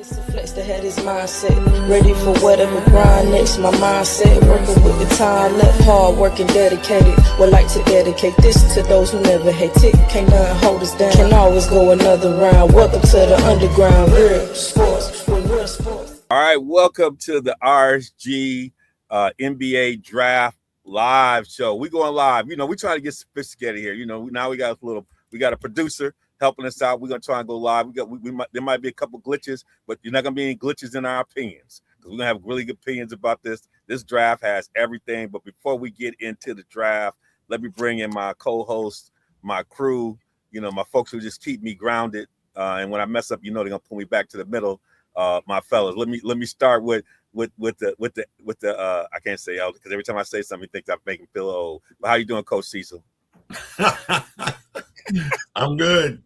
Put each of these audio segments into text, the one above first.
It's a flex that had his mindset ready for whatever grind next. My mindset working with the time left, hard working, dedicated. Would like to dedicate this to those who never hate it. Can't nothing hold us down. Can always go another round. Welcome to the underground. Real sports with real sports. All right, welcome to the RSG NBA Draft Live show. We going live. You know, we trying to get sophisticated here. You know, now we got a producer helping us out. We're gonna try and go live. There might be a couple glitches, but you're not gonna be any glitches in our opinions because we're gonna have really good opinions about this. This draft has everything. But before we get into the draft, let me bring in my co-host, my crew. You know, my folks who just keep me grounded. And when I mess up, you know, they're gonna pull me back to the middle. My fellas, let me start with the I can't say out because every time I say something, he thinks I'm making feel old. But how you doing, Coach Cecil? I'm good.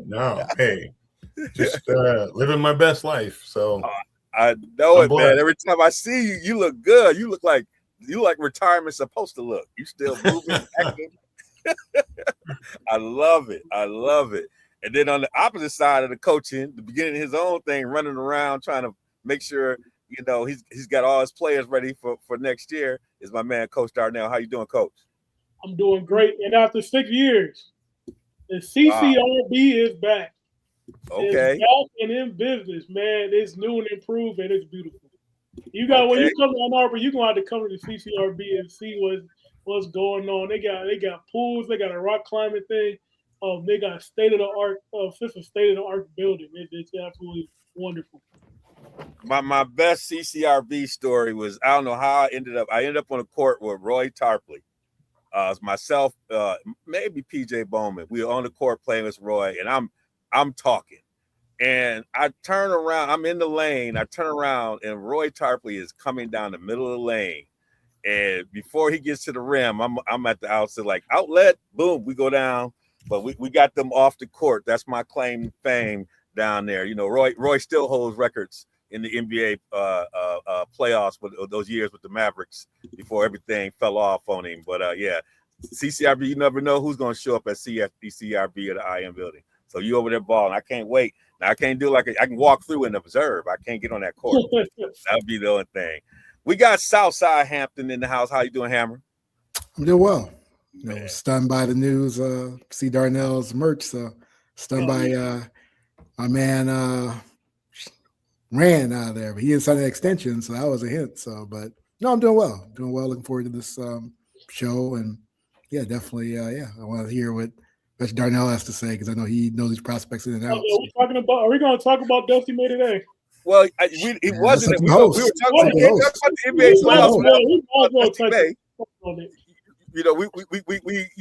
No, hey, just living my best life. So I know I'm it, blessed. man. Every time I see you, you look good. You look like retirement's supposed to look. You still moving, acting. I love it. And then on the opposite side of the coaching, the beginning of his own thing, running around trying to make sure you know he's got all his players ready for next year is my man, Coach Darnell. How you doing, Coach? I'm doing great. And after 6 years, the CCRB is back. Okay. It's back and in business, man. It's new and improved, and it's beautiful. When you come to Ann Arbor, you're gonna have to come to the CCRB and see what's going on. They got pools, they got a rock climbing thing. They got state of the art building. It's absolutely wonderful. My best CCRB story was I don't know how I ended up on the court with Roy Tarpley. Myself, maybe PJ Bowman. We were on the court playing with Roy, and I'm talking. And I turn around, I'm in the lane, I turn around, and Roy Tarpley is coming down the middle of the lane. And before he gets to the rim, I'm at the outside, like outlet, boom, we go down. But we got them off the court. That's my claim to fame down there. You know, Roy still holds records in the NBA playoffs with those years with the Mavericks before everything fell off on him. But yeah, CCRB, you never know who's going to show up at CCRB at the IM building. So you over there balling. I can't wait. Now I can't do I can walk through and observe. I can't get on that court. That'll be the only thing. We got Southside Hampton in the house. How you doing, Hammer? I'm doing well. You know, stunned by the news. See Darnell's merch. So stunned by my man ran out of there, but he didn't sign an extension, so that was a hint. So, but no, I'm doing well. Looking forward to this show, and yeah, definitely. I want to hear what Darnell has to say because I know he knows these prospects in and out. Are we going to talk about Dusty May today? Well, it wasn't. We were talking about the NBA playoffs. You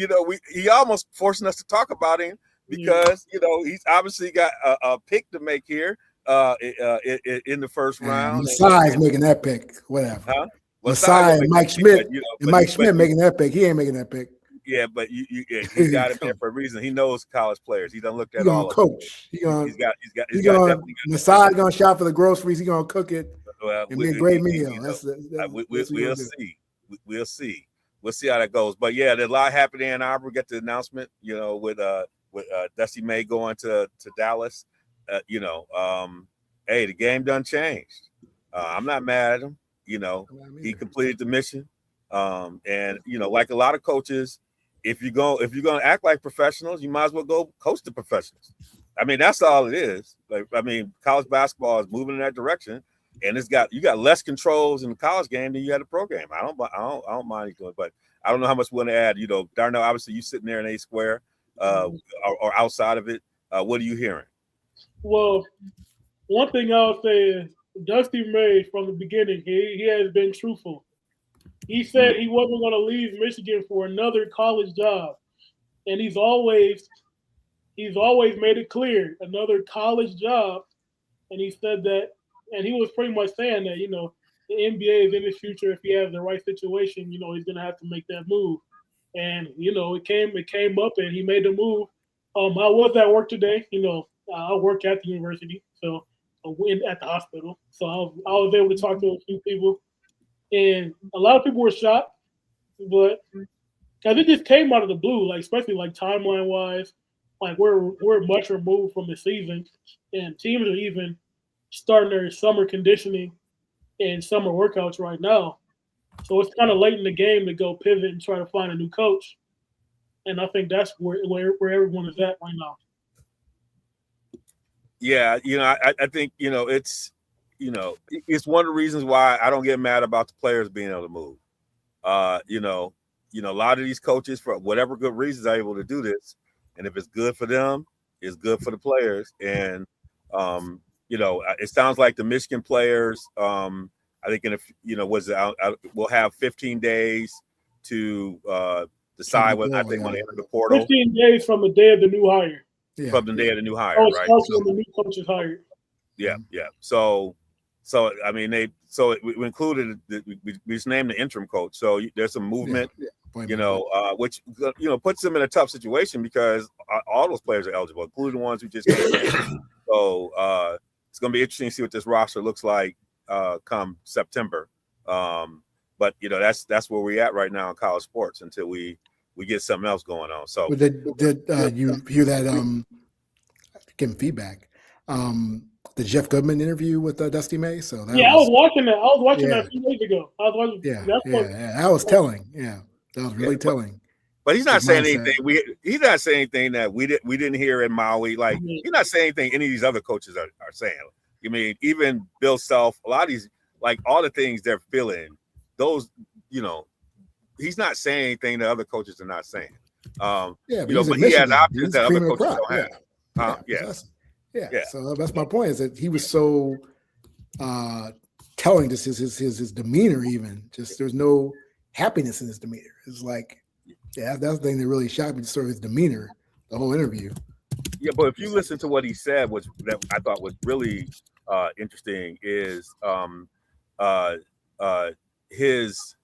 know, he almost forcing us to talk about him because you know he's obviously got a pick to make here in the first round. Masai's making that pick, whatever. Huh? Masai and Mike Schmidt, Mike Schmidt making that pick. He ain't making that pick. Yeah, but he got it there for a reason. He knows college players. He done looked at all coach. of them. He's got Masai's gonna shop for the groceries. He's gonna cook it. And be a great meal. We'll see. We'll see how that goes. But yeah, there's a lot happening in Ann Arbor. We got the announcement, you know, with Dusty May going to Dallas. Hey, the game done changed. I'm not mad at him. You know, he completed the mission. And you know, like a lot of coaches, if you're gonna act like professionals, you might as well go coach the professionals. I mean, that's all it is. College basketball is moving in that direction, and you got less controls in the college game than you had a pro game. I don't mind doing it, but I don't know how much we want to add. You know, Darnell, obviously you sitting there in A Square, or outside of it. What are you hearing? Well, one thing I'll say is Dusty May from the beginning, he has been truthful. He said he wasn't going to leave Michigan for another college job, and he's always made it clear another college job. And he said that, and he was pretty much saying that, you know, the NBA is in his future. If he has the right situation, you know, he's going to have to make that move. And you know, it came up, and he made the move. I was at work today. You know, I work at the university, so at the hospital. So I was able to talk to a few people. And a lot of people were shocked, but because it just came out of the blue, like especially like timeline wise, like we're much removed from the season, and teams are even starting their summer conditioning and summer workouts right now. So it's kind of late in the game to go pivot and try to find a new coach. And I think that's where everyone is at right now. Yeah, I think, it's, it's one of the reasons why I don't get mad about the players being able to move. A lot of these coaches, for whatever good reasons, are able to do this. And if it's good for them, it's good for the players. And, it sounds like the Michigan players, I think, we'll have 15 days to decide whether or not they want to enter the portal. 15 days from the day of the new hire. Yeah. From the day of the new hire, Oh, right? starts when the new coach is hired. Yeah. So I mean, we included we just named the interim coach. So there's some movement, which puts them in a tough situation because all those players are eligible, including the ones who just came in. So it's going to be interesting to see what this roster looks like come September. But that's where we're at right now in college sports until we get something else going on. So did you hear that? Getting feedback. The Jeff Goodman interview with Dusty May. So that I was watching that. I was watching that a few days ago. I was watching. That was telling. Yeah, that was really telling. But he's not saying anything. He's not saying anything that we didn't hear in Maui. Like he's not saying anything any of these other coaches are saying. I mean, even Bill Self, a lot of these, like all the things they're feeling, those, he's not saying anything that other coaches are not saying. But he has options that other coaches don't have. Yeah. So that's my point, is that he was so telling, just his demeanor, even just there's no happiness in his demeanor. It's like, that's the thing that really shocked me, sort of his demeanor, the whole interview. Yeah, but if you listen to what he said, which that I thought was really interesting, is his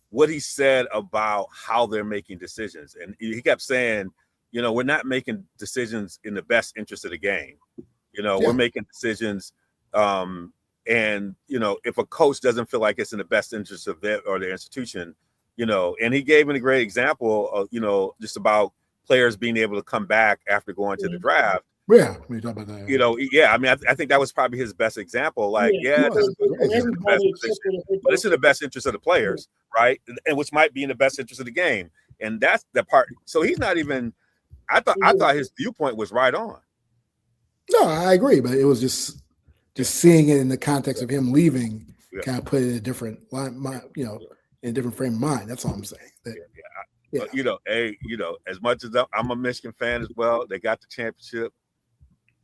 what he said about how they're making decisions, and he kept saying, we're not making decisions in the best interest of the game. We're making decisions, and if a coach doesn't feel like it's in the best interest of it or the institution, and he gave a great example of, just about players being able to come back after going to the draft. Yeah, when you talk about that. I mean, I think that was probably his best example. Like, it's in the best position, but it's in the best interest of the players, right? And which might be in the best interest of the game. And that's the part. So he's not even. I thought his viewpoint was right on. No, I agree, but it was just seeing it in the context of him leaving, kind of put it in a different line, in a different frame of mind. That's all I'm saying. But as much as I'm a Michigan fan as well, they got the championship.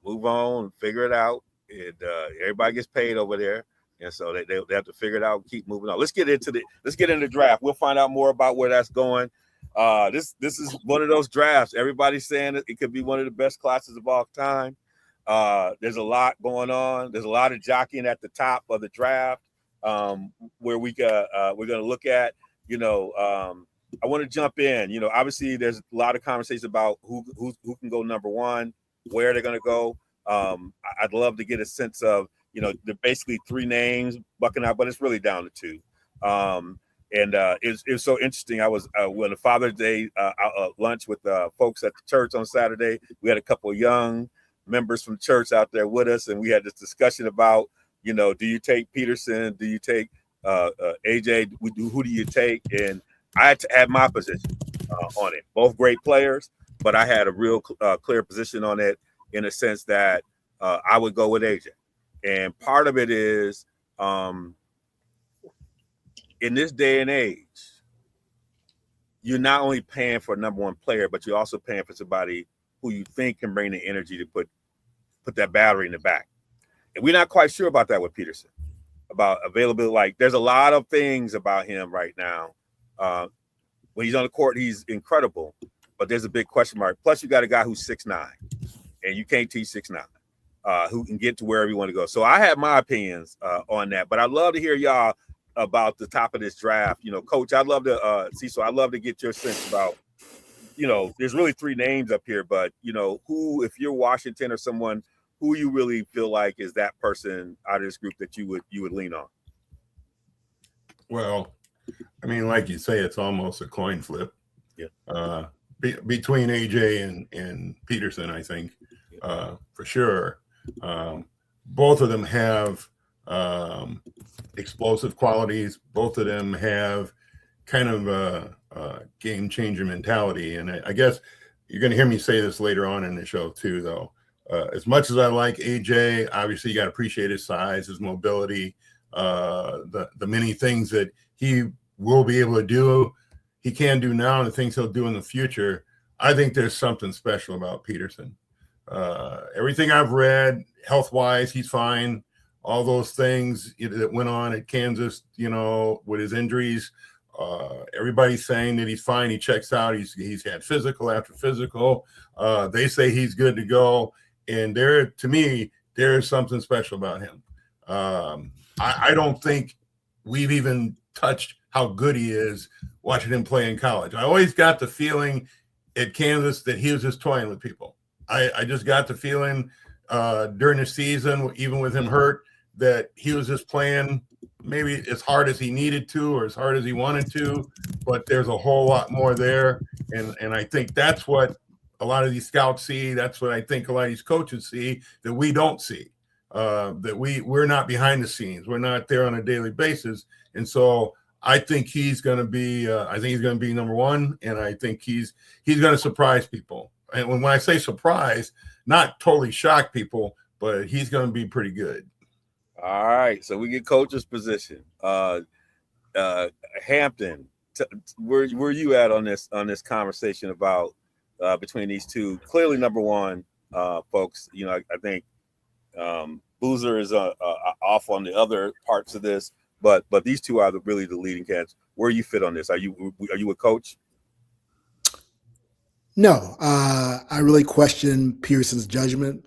Move on and figure it out. And everybody gets paid over there, and so they have to figure it out and keep moving on. Let's get into the draft. We'll find out more about where that's going. This is one of those drafts. Everybody's saying it could be one of the best classes of all time. There's a lot going on. There's a lot of jockeying at the top of the draft, where we're going to look at. I want to jump in. Obviously, there's a lot of conversation about who can go number one, where they're going to go. I'd love to get a sense of, there are basically three names bucking out, but it's really down to two. And it was so interesting. I was when the Father's Day lunch with folks at the church on Saturday. We had a couple of young members from church out there with us, and we had this discussion about, do you take Peterson? Do you take AJ? Who do you take? And I had my position on it. Both great players, but I had a real clear position on it in a sense that I would go with AJ. And part of it is, in this day and age, you're not only paying for a number one player, but you're also paying for somebody who you think can bring the energy to put that battery in the back. And we're not quite sure about that with Peterson, about availability. Like, there's a lot of things about him right now. When he's on the court, he's incredible, but there's a big question mark. Plus, you got a guy who's 6'9", and you can't teach 6'9", who can get to wherever you want to go. So I have my opinions on that, but I'd love to hear y'all about the top of this draft. Coach, I'd love to Cecil, I'd love to get your sense about, there's really three names up here, but who, if you're Washington or someone, who you really feel like is that person out of this group that you would lean on? Well, I mean, like you say, it's almost a coin flip. Yeah. Between AJ and Peterson, I think, for sure. Both of them have explosive qualities. Both of them have kind of a game changer mentality. And I guess you're going to hear me say this later on in the show too, though. As much as I like AJ, obviously you got to appreciate his size, his mobility, the many things that he will be able to do, he can do now, and the things he'll do in the future. I think there's something special about Peterson. Everything I've read, health-wise, he's fine. All those things that went on at Kansas, with his injuries, everybody's saying that he's fine. He checks out. He's had physical after physical. They say he's good to go. And to me, there's something special about him. I don't think we've even touched how good he is watching him play in college. I always got the feeling at Kansas that he was just toying with people. I just got the feeling during the season, even with him hurt, that he was just playing maybe as hard as he needed to or as hard as he wanted to, but there's a whole lot more there. And I think that's what a lot of these scouts see. That's what I think a lot of these coaches see that we don't see, that we're not behind the scenes. We're not there on a daily basis. And so I think he's going to be, number one. And I think he's going to surprise people. And when I say surprise, not totally shock people, but he's going to be pretty good. All right, so we get coach's position. Hampton, where you at on this conversation about between these two? Clearly, number one, folks. I think Boozer is off on the other parts of this, but these two are really the leading candidates. Where you fit on this? Are you a coach? No, I really question Pearson's judgment.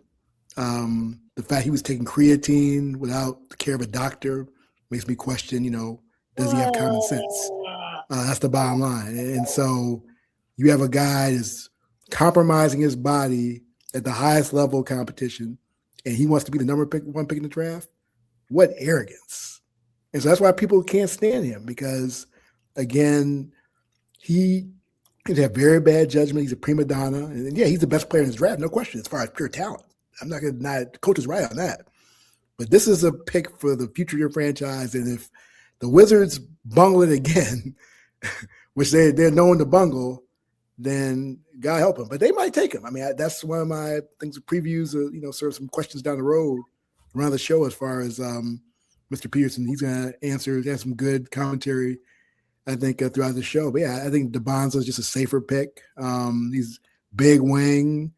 The fact he was taking creatine without the care of a doctor makes me question, does he have common sense? That's the bottom line. And so you have a guy that's compromising his body at the highest level of competition, and he wants to be the number one pick in the draft. What arrogance. And so that's why people can't stand him, because, again, he could have very bad judgment. He's a prima donna. And yeah, he's the best player in his draft, no question, as far as pure talent. I'm not going to deny it. The coach is right on that. But this is a pick for the future of your franchise. And if the Wizards bungle it again, which they're known to bungle, then God help them. But they might take him. I mean, that's one of my things, previews, sort of some questions down the road around the show as far as Mr. Peterson. He's going to answer, have some good commentary, I think, throughout the show. But yeah, I think DeBonzo is just a safer pick. He's big wing.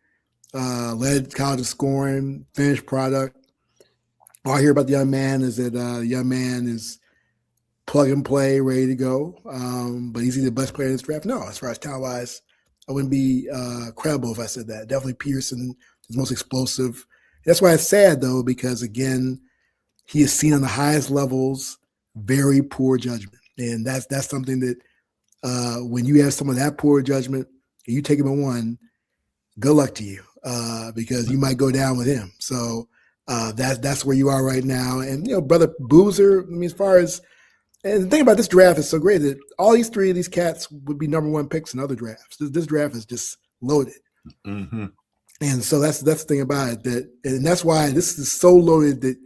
Led college in scoring, finished product. All I hear about the young man is that the young man is plug and play, ready to go. But is he the best player in this draft? No, as far as talent-wise, I wouldn't be credible if I said that. Definitely Pearson is most explosive. That's why it's sad, though, because, again, he is seen on the highest levels, very poor judgment. And that's something that when you have someone that poor judgment and you take him at one, good luck to you. Because you might go down with him. So that's where you are right now. And, brother Boozer, I mean, as far as, and the thing about this draft is so great that all these three of these cats would be number one picks in other drafts. This draft is just loaded. Mm-hmm. And so that's the thing about it, and that's why this is so loaded that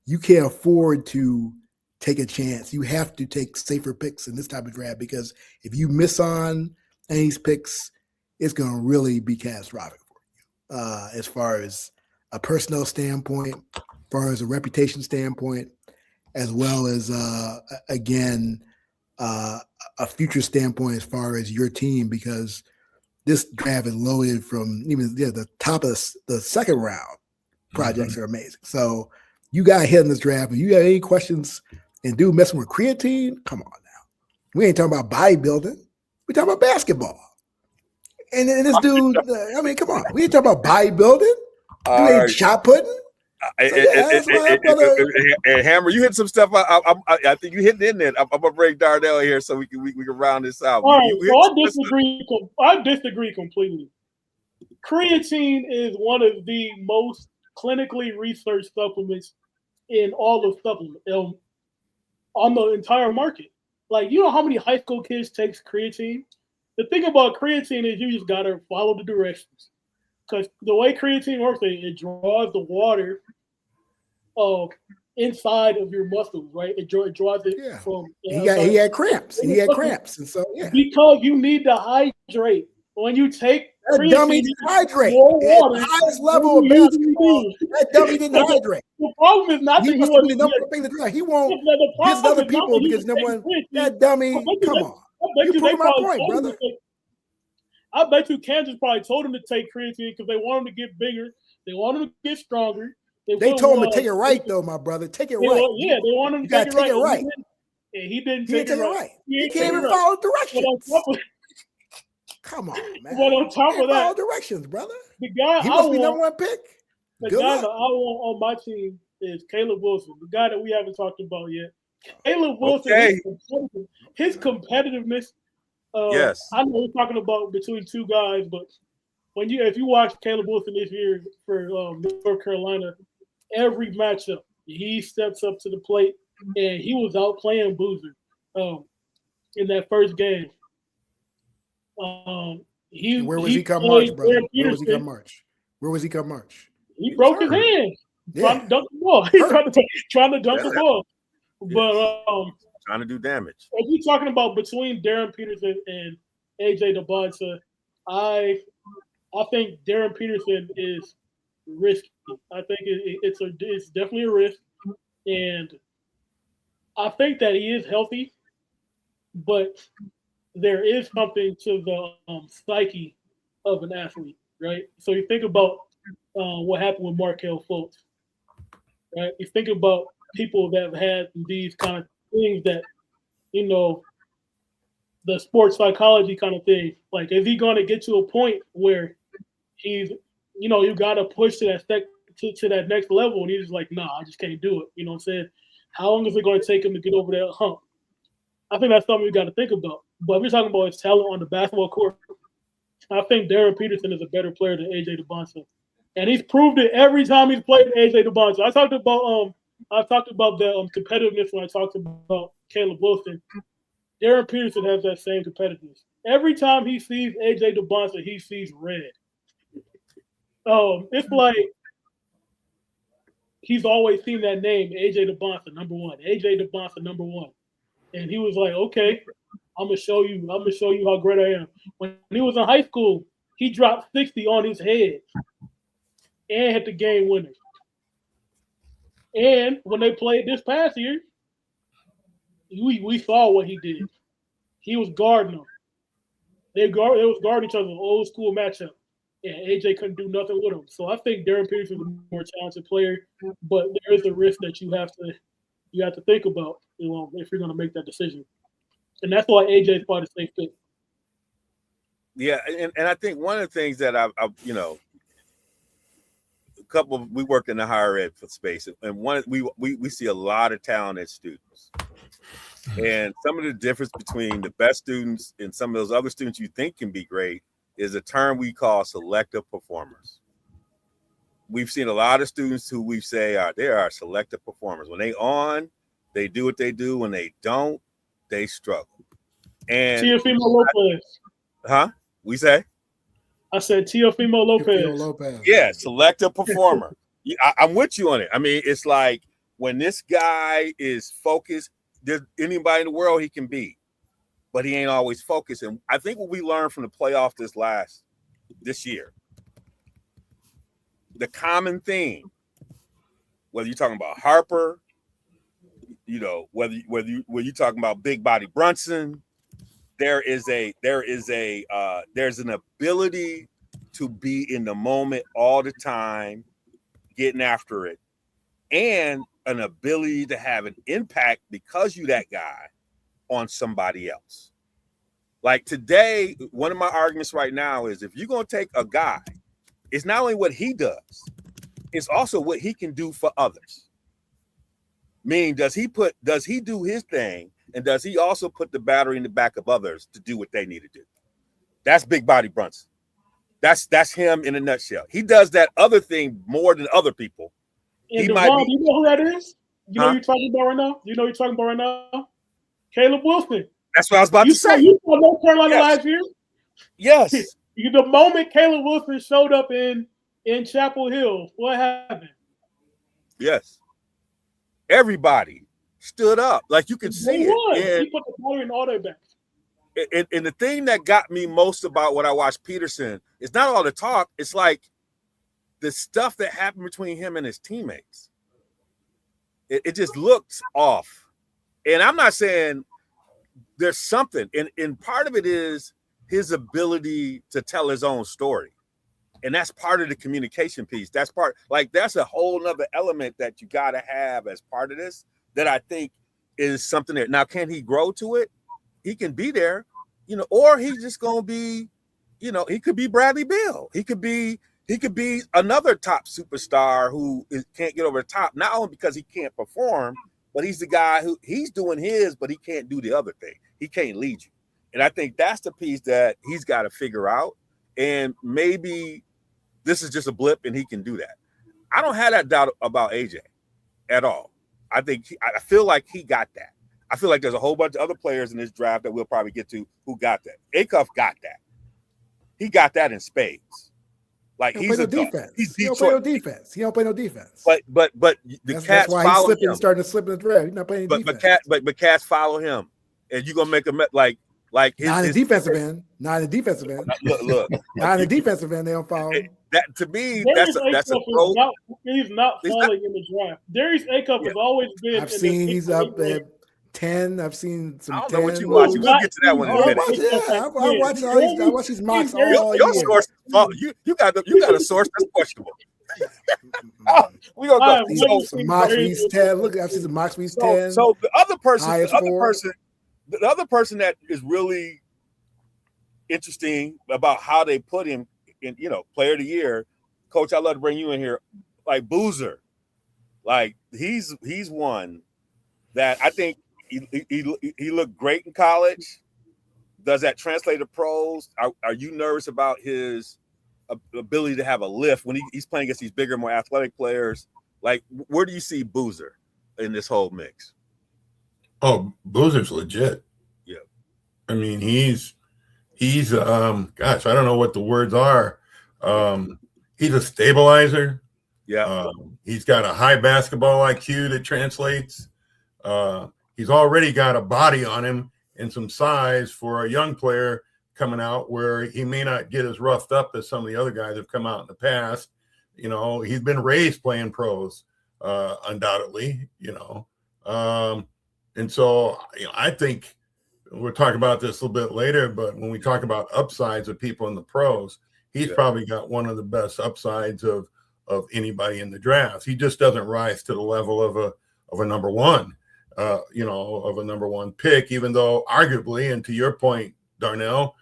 you can't afford to take a chance. You have to take safer picks in this type of draft, because if you miss on any of these picks, it's going to really be catastrophic. As far as a personnel standpoint, as far as a reputation standpoint, as well as, again, a future standpoint as far as your team, because this draft is loaded from even the top of the second round. Projects are amazing. So you got to hit in this draft. If you got any questions and dude messing with creatine, come on now. We ain't talking about bodybuilding. We're talking about basketball. And this dude, I mean, come on. We ain't talking about bodybuilding. You ain't shot putting. And Hammer, you hit some stuff. I think you hit in there. I'm gonna break Darnell here so we can round this out. All right, so I disagree completely. Creatine is one of the most clinically researched supplements in all of supplement on the entire market. Like, you know how many high school kids takes creatine? The thing about creatine is you just gotta follow the directions. because the way creatine works, it draws the water inside of your muscles, right? It draws it from. He had cramps. He had cramps, and so because you need to hydrate when you take. That dummy didn't hydrate. At the highest level of basketball, that dummy didn't hydrate. The problem is not that he won't be against other people because number one, that dummy. Come on, you prove my point, brother. I bet you Kansas probably told him to take creatine because they want him to get bigger. They want him to get stronger. They told him to take it right, though, my brother. Take it right. Yeah, they want him to take it right. And he didn't take it right. He can't even follow directions. Come on, man. But on top of that, follow directions, brother. The guy he must be number one pick. The guy that I want on my team is Caleb Wilson, the guy that we haven't talked about yet. Caleb Wilson, his competitiveness. Yes, I know we're talking about between two guys, but if you watch Caleb Wilson this year for North Carolina, every matchup he steps up to the plate, and he was out playing Boozer in that first game. Where was he come March, brother? Where was he come March? He broke his hand trying to dunk the ball. He's trying to dunk the ball. But trying to do damage. If you're talking about between Darren Peterson and AJ DeBonsa, I think Darren Peterson is risky. I think it's definitely a risk, and I think that he is healthy, but there is something to the psyche of an athlete, right? So you think about what happened with Markelle Fultz, right? You think about people that have had these kind of things that, the sports psychology kind of thing. Like, is he going to get to a point where he's, you got to push to that next level, and he's just like, nah, I just can't do it. You know what I'm saying? How long is it going to take him to get over that hump? I think that's something we got to think about. But if we're talking about his talent on the basketball court, I think Darren Peterson is a better player than AJ DeBonsa, and he's proved it every time he's played AJ DeBonsa. I talked about the competitiveness when I talked about Caleb Wilson. Darren Peterson has that same competitiveness. Every time he sees AJ DeBonsa, he sees red. It's like he's always seen that name, AJ DeBonsa, number one. AJ DeBonsa, number one. And he was like, okay, I'm gonna show you how great I am. When he was in high school, he dropped 60 on his head and hit the game winner. And when they played this past year, we saw what he did. He was guarding them. They was guarding each other, old school matchup. And AJ couldn't do nothing with him. So I think Darren Peterson is a more talented player, but there is a risk that you have to think about, if you're going to make that decision. And that's why AJ is probably the safe pick. Yeah, and I think one of the things that we work in the higher ed space, and we see a lot of talented students. And some of the difference between the best students and some of those other students you think can be great is a term we call selective performers. We've seen a lot of students who we say they are selective performers. When they on, they do what they do. When they don't, they struggle. And Teofimo Lopez. We say? I said Teofimo Lopez. Yeah, selective performer. I'm with you on it. I mean, it's like when this guy is focused, there's anybody in the world he can beat, but he ain't always focused. And I think what we learned from the playoff this year, the common theme, whether you're talking about Harper, whether you're talking about big body Brunson, there's an ability to be in the moment all the time, getting after it, and an ability to have an impact because you that guy on somebody else. Like today, one of my arguments right now is if you're going to take a guy, it's not only what he does, it's also what he can do for others. Meaning, does he do his thing, and does he also put the battery in the back of others to do what they need to do? That's big body Brunson. That's him in a nutshell. He does that other thing more than other people. And Devon, do you know who that is? You know who you're talking about right now? Do you know who you're talking about right now? Caleb Wilson. That's what I was about to say. You saw North Carolina last year? Yes. The moment Caleb Wilson showed up in in Chapel Hill, what happened? Yes. Everybody stood up. Like you could see it. He put the ball in all their backs. And the thing that got me most about what I watched Peterson is not all the talk. It's like the stuff that happened between him and his teammates. It just looks off. And I'm not saying there's something. And part of it is his ability to tell his own story. And that's part of the communication piece. That's a whole nother element that you got to have as part of this that I think is something there. Now, can he grow to it? He can be there, or he's just going to be, he could be Bradley Beal. He could be another top superstar who can't get over the top, not only because he can't perform, but he's the guy who he's doing his, but he can't do the other thing. He can't lead you. And I think that's the piece that he's got to figure out. And maybe this is just a blip and he can do that. I don't have that doubt about AJ at all. I feel like he got that. I feel like there's a whole bunch of other players in this draft that we'll probably get to who got that. Acuff got that. He got that in spades. Like he don't play no defense. He don't play no defense. He don't play no defense. But the Cats follow him. Starting to slip in the draft. He's not playing defense. But Cats follow him, and you're gonna make a like his, not in the defensive end. Not in the defensive end. Look. Not in the defensive end. They don't follow him. That to me, that's a growth. He's not falling in the draft. Darius Acuff has always been. I've seen he's up at 10. I've seen some. I don't 10. know what you watch. We'll get to that one in a minute. I watch his mocks all your year. Source, you got a source that's questionable. We gonna go. Some mocks where he's 10. Look, I've seen some mocks where he's 10. So the other person that is really interesting about how they put him in, player of the year, Coach, I'd love to bring you in here, like Boozer. Like he's one that I think he looked great in college. Does that translate to pros? Are you nervous about his ability to have a lift when he's playing against these bigger, more athletic players? Like, where do you see Boozer in this whole mix? Oh, Boozer's legit. Yeah. I mean, he's gosh, I don't know what the words are. He's a stabilizer. Yeah. He's got a high basketball IQ that translates. He's already got a body on him and some size for a young player coming out where he may not get as roughed up as some of the other guys have come out in the past. He's been raised playing pros, undoubtedly, and so I think we'll talk about this a little bit later, but when we talk about upsides of people in the pros, he's probably got one of the best upsides of anybody in the draft. He just doesn't rise to the level of a number one, of a number one pick, even though arguably, and to your point, Darnell,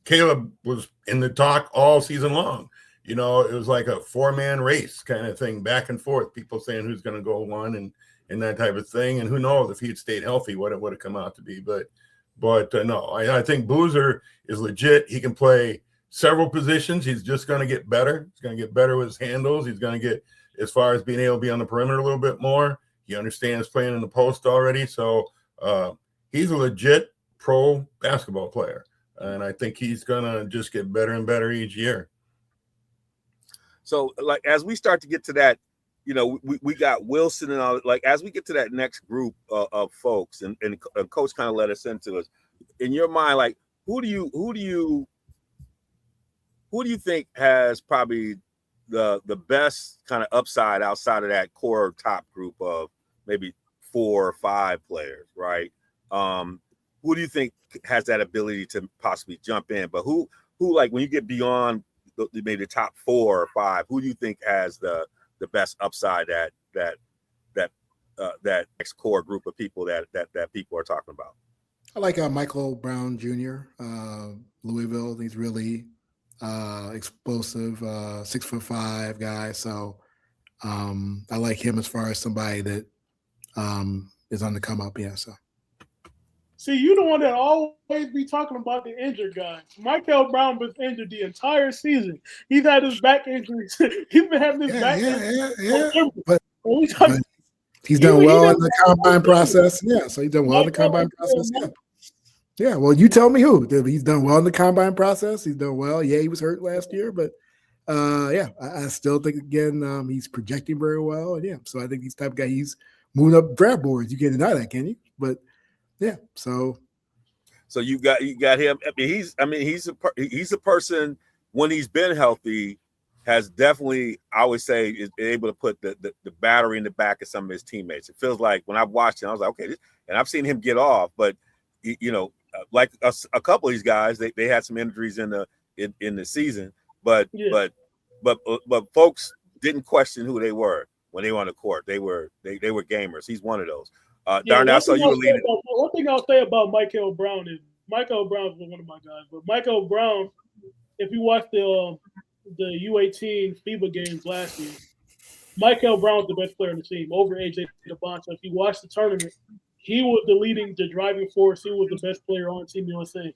Caleb was in the talk all season long. It was like a 4-man race kind of thing, back and forth, people saying who's going to go one and that type of thing. And who knows if he'd stayed healthy, what it would have come out to be. But no, I think Boozer is legit. He can play several positions. He's just going to get better. He's going to get better with his handles. He's going to get as far as being able to be on the perimeter a little bit more. He understands playing in the post already. So he's a legit pro basketball player. And I think he's going to just get better and better each year. So, like, as we start to get to that, we got Wilson and all, like, as we get to that next group of folks, and Coach kind of let us into us, in your mind, like, who do you think has probably the best kind of upside outside of that core top group of maybe 4 or 5 players, right? Who do you think has that ability to possibly jump in? But who like when you get beyond maybe the top 4 or 5, who do you think has the best upside that next core group of people that people are talking about? I like Michael Brown Jr., Louisville. He's really explosive, 6'5" guy. So I like him as far as somebody that is on the come up. Yeah. So. See, you the one that always be talking about the injured guys. Michael Brown was injured the entire season. He's had his back injuries. He's been having his back injuries. Yeah. But he's done well in the combine process. Yeah, so he's done well in the combine process. Yeah. Yeah, well, you tell me who. He's done well in the combine process. He's done well. Yeah, he was hurt last year, but yeah, I still think again he's projecting very well. And yeah, so I think he's the type of guy. He's moving up draft boards. You can't deny that, can you? But yeah, so you got him. I mean he's a person when he's been healthy has definitely, I would say, is able to put the battery in the back of some of his teammates. It feels like when I've watched him, I was like, okay, and I've seen him get off, but you know, like a couple of these guys, they had some injuries in the season, but folks didn't question who they were when they were on the court. They were gamers. He's one of those. Darnell, I saw you were leading. One thing I'll say about Michael Brown is Michael Brown's one of my guys, but Michael Brown, if you watch the U18 FIBA games last year, Michael Brown's the best player on the team over AJ Devonta. If you watch the tournament, he was the driving force. He was the best player on Team USA.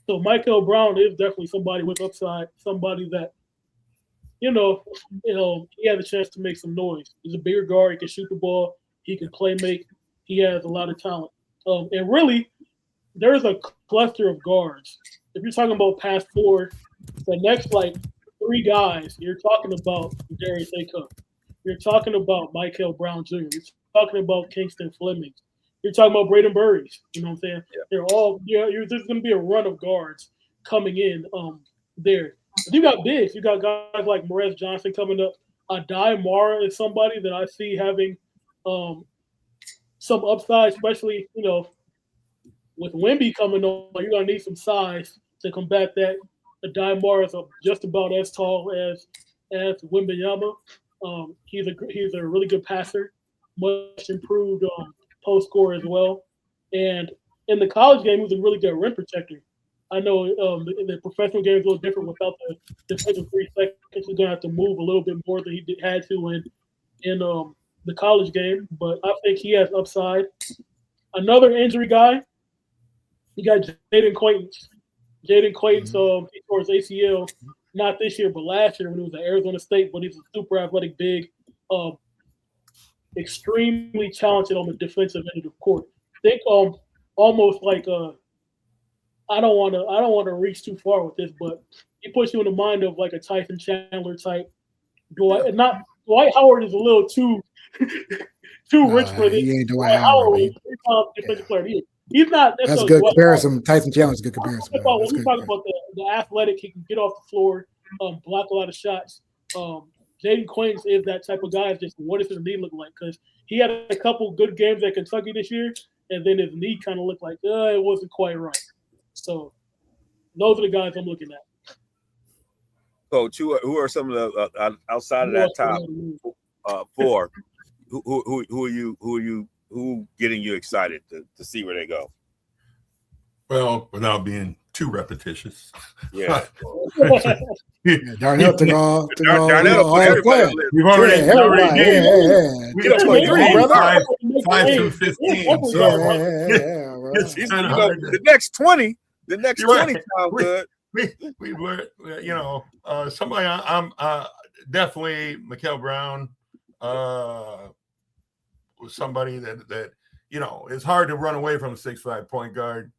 So Michael Brown is definitely somebody with upside, somebody that, you know, he has a chance to make some noise. He's a bigger guard. He can shoot the ball. He can play make. He has a lot of talent. And really, there's a cluster of guards. If you're talking about past four, the next three guys, you're talking about Darius Acuff. You're talking about Michael Brown Jr. You're talking about Kingston Fleming. You're talking about Braden Burries. You know what I'm saying? Yeah. They're all there's going to be a run of guards coming in there. You got bigs. You got guys like Morez Johnson coming up. Adai Mara is somebody that I see having some upside, especially, with Wemby coming on. You're going to need some size to combat that. Adai Mara is just about as tall as Wembanyama. He's a really good passer, much improved post scorer as well. And in the college game, he was a really good rim protector. I know the professional game is a little different without the defensive 3 seconds. He's going to have to move a little bit more than he had to in the college game. But I think he has upside. Another injury guy, you got Jaden Quaintance. Jaden Quaintance, he tore his ACL not this year, but last year when he was at Arizona State. But he's a super athletic big, extremely talented on the defensive end of the court. Think almost like I don't want to reach too far with this, but he puts you in the mind of like a Tyson Chandler type. Dwight Howard is a little too rich for this. He ain't Dwight Howard. Defensive player. He's not. That's a good comparison. Tyson Chandler's a good comparison. When we talk about the athletic, he can get off the floor, block a lot of shots. Jaden Quaintance is that type of guy. It's just what does his knee look like? Because he had a couple good games at Kentucky this year, and then his knee kind of looked like it wasn't quite right. So those are the guys I'm looking at. Coach, who are some of the outside of that top four? Who are you getting you excited to see where they go? Well, without being too repetitious. Yeah. Darnell took all the players. We've already named. We got 5 through 15. The next 20. The next 20 sound good. We've learned, somebody. I'm definitely Mikel Brown. Was somebody that it's hard to run away from a 6'5" point guard.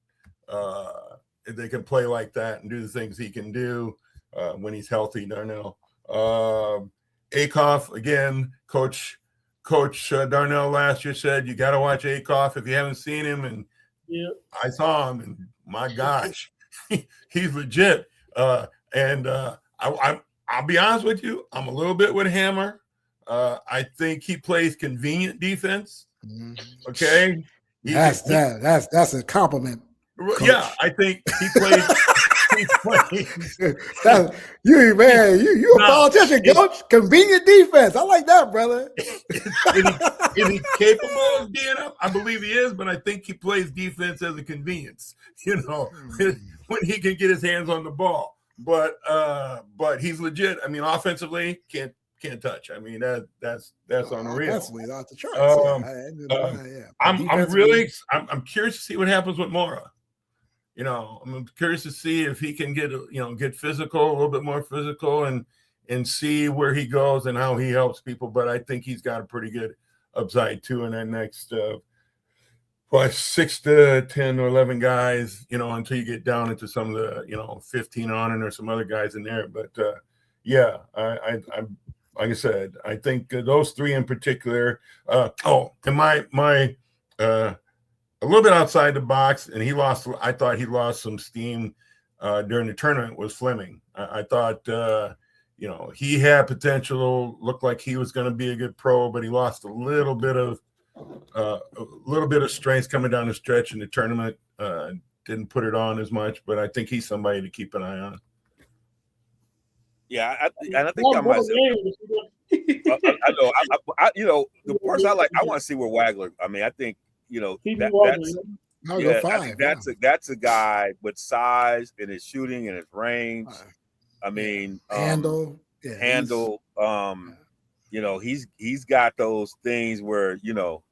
If they can play like that and do the things he can do when he's healthy, Darnell. Acuff, again, Coach Darnell last year said you got to watch Acuff if you haven't seen him, and I saw him, and my gosh, he's legit. I'll be honest with you, I'm a little bit with Hammer. I think he plays convenient defense. Okay, that's a compliment. Coach. Yeah, I think he plays. You a politician, Coach. Convenient defense. I like that, brother. Is he capable of being up? I believe he is, but I think he plays defense as a convenience. When he can get his hands on the ball. But he's legit. I mean, offensively, can't touch. I mean, that's unreal. Offensively, off the charts. I'm curious to see what happens with Mora. I'm curious to see if he can get physical, a little bit more physical, and see where he goes and how he helps people. But I think he's got a pretty good upside too in that next well, 6 to 10 or 11 guys, until you get down into some of the, 15 on or some other guys in there. But yeah, I like I said, I think those three in particular. And my a little bit outside the box, and I thought he lost some steam during the tournament, was Fleming. I thought, he had potential, looked like he was going to be a good pro, but he lost a little bit of strength coming down the stretch in the tournament. Didn't put it on as much, but I think he's somebody to keep an eye on. Yeah, I think I myself. I know. The person I like, I want to see where Wagler. I mean, I think that's a guy with size and his shooting and his range. I mean, handle. He's got those things where you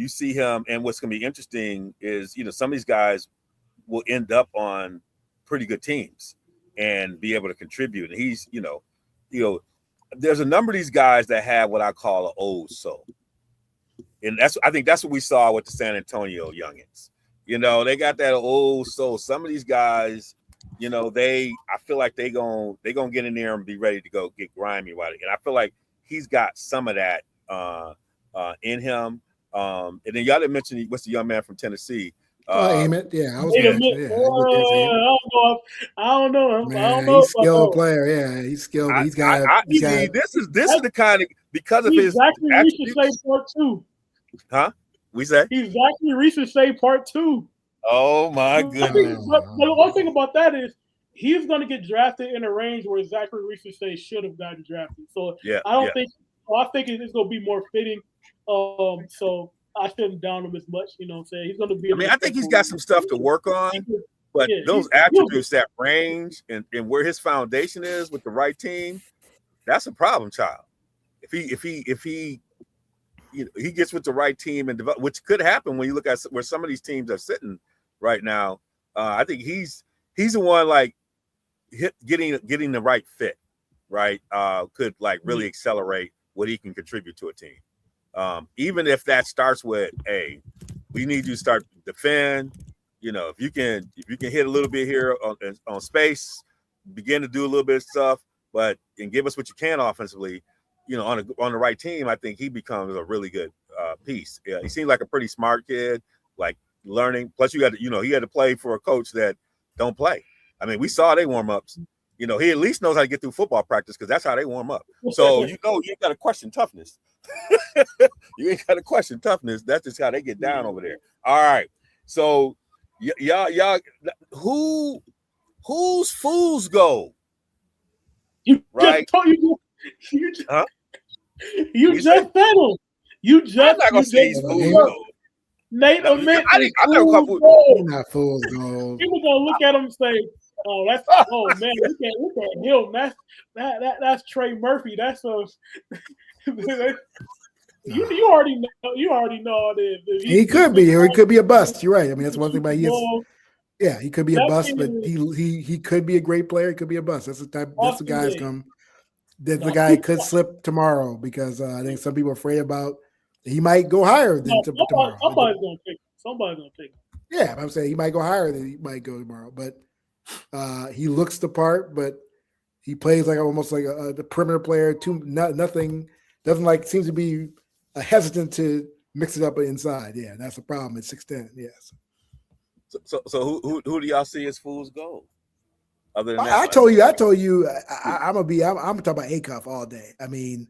see him, and what's going to be interesting is some of these guys will end up on pretty good teams and be able to contribute. And he's there's a number of these guys that have what I call an old soul. And I think that's what we saw with the San Antonio youngins. They got that old soul. Some of these guys, I feel like they gonna get in there and be ready to go get grimy about it. And I feel like he's got some of that in him. And then y'all didn't mention what's the young man from Tennessee. Ament, yeah, I was I don't know him. I don't know. He's a skilled player. Yeah, he's skilled. This is the kind of, because of his Reese Shea Part 2. Huh? We say he's Zachary Reese Shea Part 2. Oh my goodness! But the one thing about that is he's going to get drafted in a range where Zachary Reese Shea should have gotten drafted. So I think it's going to be more fitting. So I shouldn't down him as much. You know what I'm saying? He's going to be. I think he's got some stuff to work on, but those attributes, that range, and where his foundation is with the right team, that's a problem child. If he he gets with the right team and develop, which could happen when you look at where some of these teams are sitting right now. I think he's the one like getting the right fit, right? Could like really accelerate what he can contribute to a team. Even if that starts with, hey, we need you to start to defend. If you can hit a little bit here on space, begin to do a little bit of stuff, and give us what you can offensively. On the right team, I think he becomes a really good piece. Yeah, he seems like a pretty smart kid, like learning. Plus, he had to play for a coach that don't play. I mean, we saw they warm ups. He at least knows how to get through football practice because that's how they warm up. So you ain't got to question toughness. You ain't got to question toughness. That's just how they get down over there. All right. So y'all, whose fool's gold? Right? You just said him. You just. I'm not gonna say he's fool's gold. Nate admit he's not fool's gold. People gonna look at him and say, "Oh, man, look at him. That's Trey Murphy. That's you already know. You already know that he could be, or he could be a bust. You're right. I mean, that's one thing about he could be a bust, but he could be a great player. He could be a bust. That's the type. That's the guys come. That the guy could slip tomorrow because I think some people are afraid about he might go higher than tomorrow. Somebody's gonna take him. Somebody's gonna take him. Yeah, I'm saying he might go higher than he might go tomorrow, but he looks the part, but he plays like almost like the perimeter player. Nothing doesn't seems to be hesitant to mix it up inside. Yeah, that's the problem at 6'10". Yes. So who do y'all see as fool's gold? Other than that, I told you, I'm gonna talk about Acuff all day. I mean,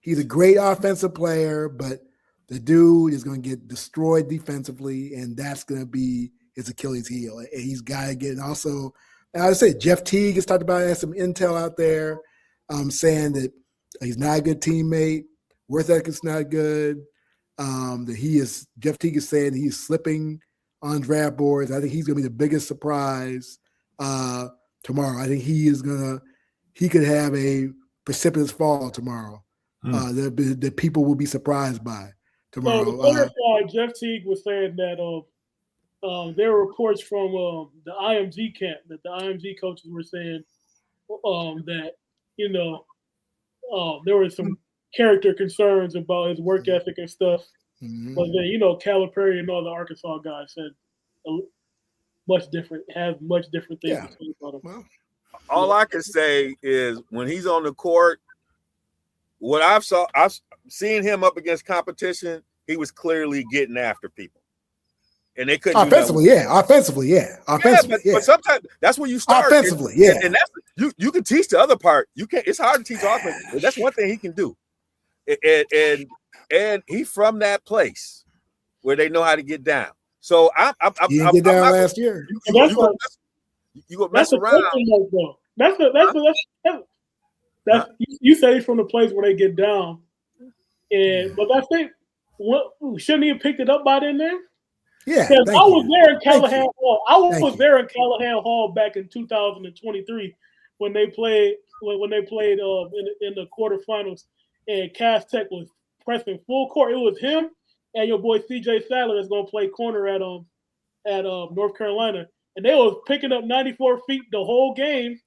he's a great offensive player, but the dude is gonna get destroyed defensively, and that's gonna be his Achilles heel. And he's got to get. And also, I would say Jeff Teague has talked about it, has some intel out there, saying that he's not a good teammate. Worth ethic's not good. That Jeff Teague is saying he's slipping on draft boards. I think he's gonna be the biggest surprise tomorrow. I think he could have a precipitous fall tomorrow that people will be surprised by tomorrow. So to clarify, Jeff Teague was saying that there were reports from the IMG camp that the IMG coaches were saying that there were some character concerns about his work ethic and stuff. Mhm. But then, you know, Calipari and all the Arkansas guys said much different things Yeah. to say about him. Well, All I can say is when he's on the court, what I've seen him up against competition, he was clearly getting after people. And they couldn't offensively, do yeah. Offensively, yeah. Offensively, yeah. but sometimes that's where you start. Offensively, yeah. And that's you can teach the other part. You can't. It's hard to teach offense. But that's one thing he can do. And he's from that place where they know how to get down. So He didn't get down last year. You go mess around. That's you say from the place where they get down, and but I think shouldn't he have picked it up by then? Yeah, because I was there in Callahan you. Hall. I was there in Callahan Hall back in 2023 when they played in the quarterfinals, and Cass Tech was pressing full court. It was him and your boy CJ Sadler is going to play corner at North Carolina, and they was picking up 94 feet the whole game.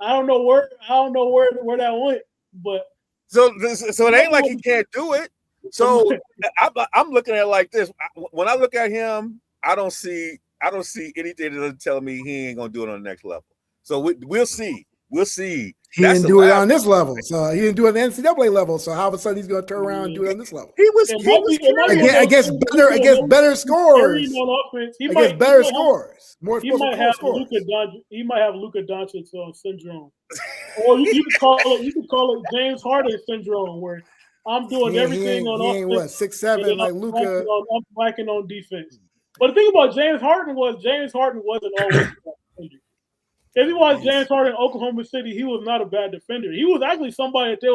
I don't know where that went, but so it ain't like he can't do it. So I'm looking at it like this. When I look at him, I don't see anything that tell me he ain't gonna do it on the next level. So we'll see. We'll see. He didn't do it on this level, so he didn't do it at the NCAA level. So how of a sudden he's going to turn around and do it on this level? He was against better scores. Against better scores. More he might have Luka Doncic syndrome, or you could call it James Harden syndrome, where I'm doing everything on offense. 6'7" like Luka. I'm lacking on defense. But the thing about James Harden wasn't always. If you watch James Harden in Oklahoma City, he was not a bad defender. He was actually somebody that they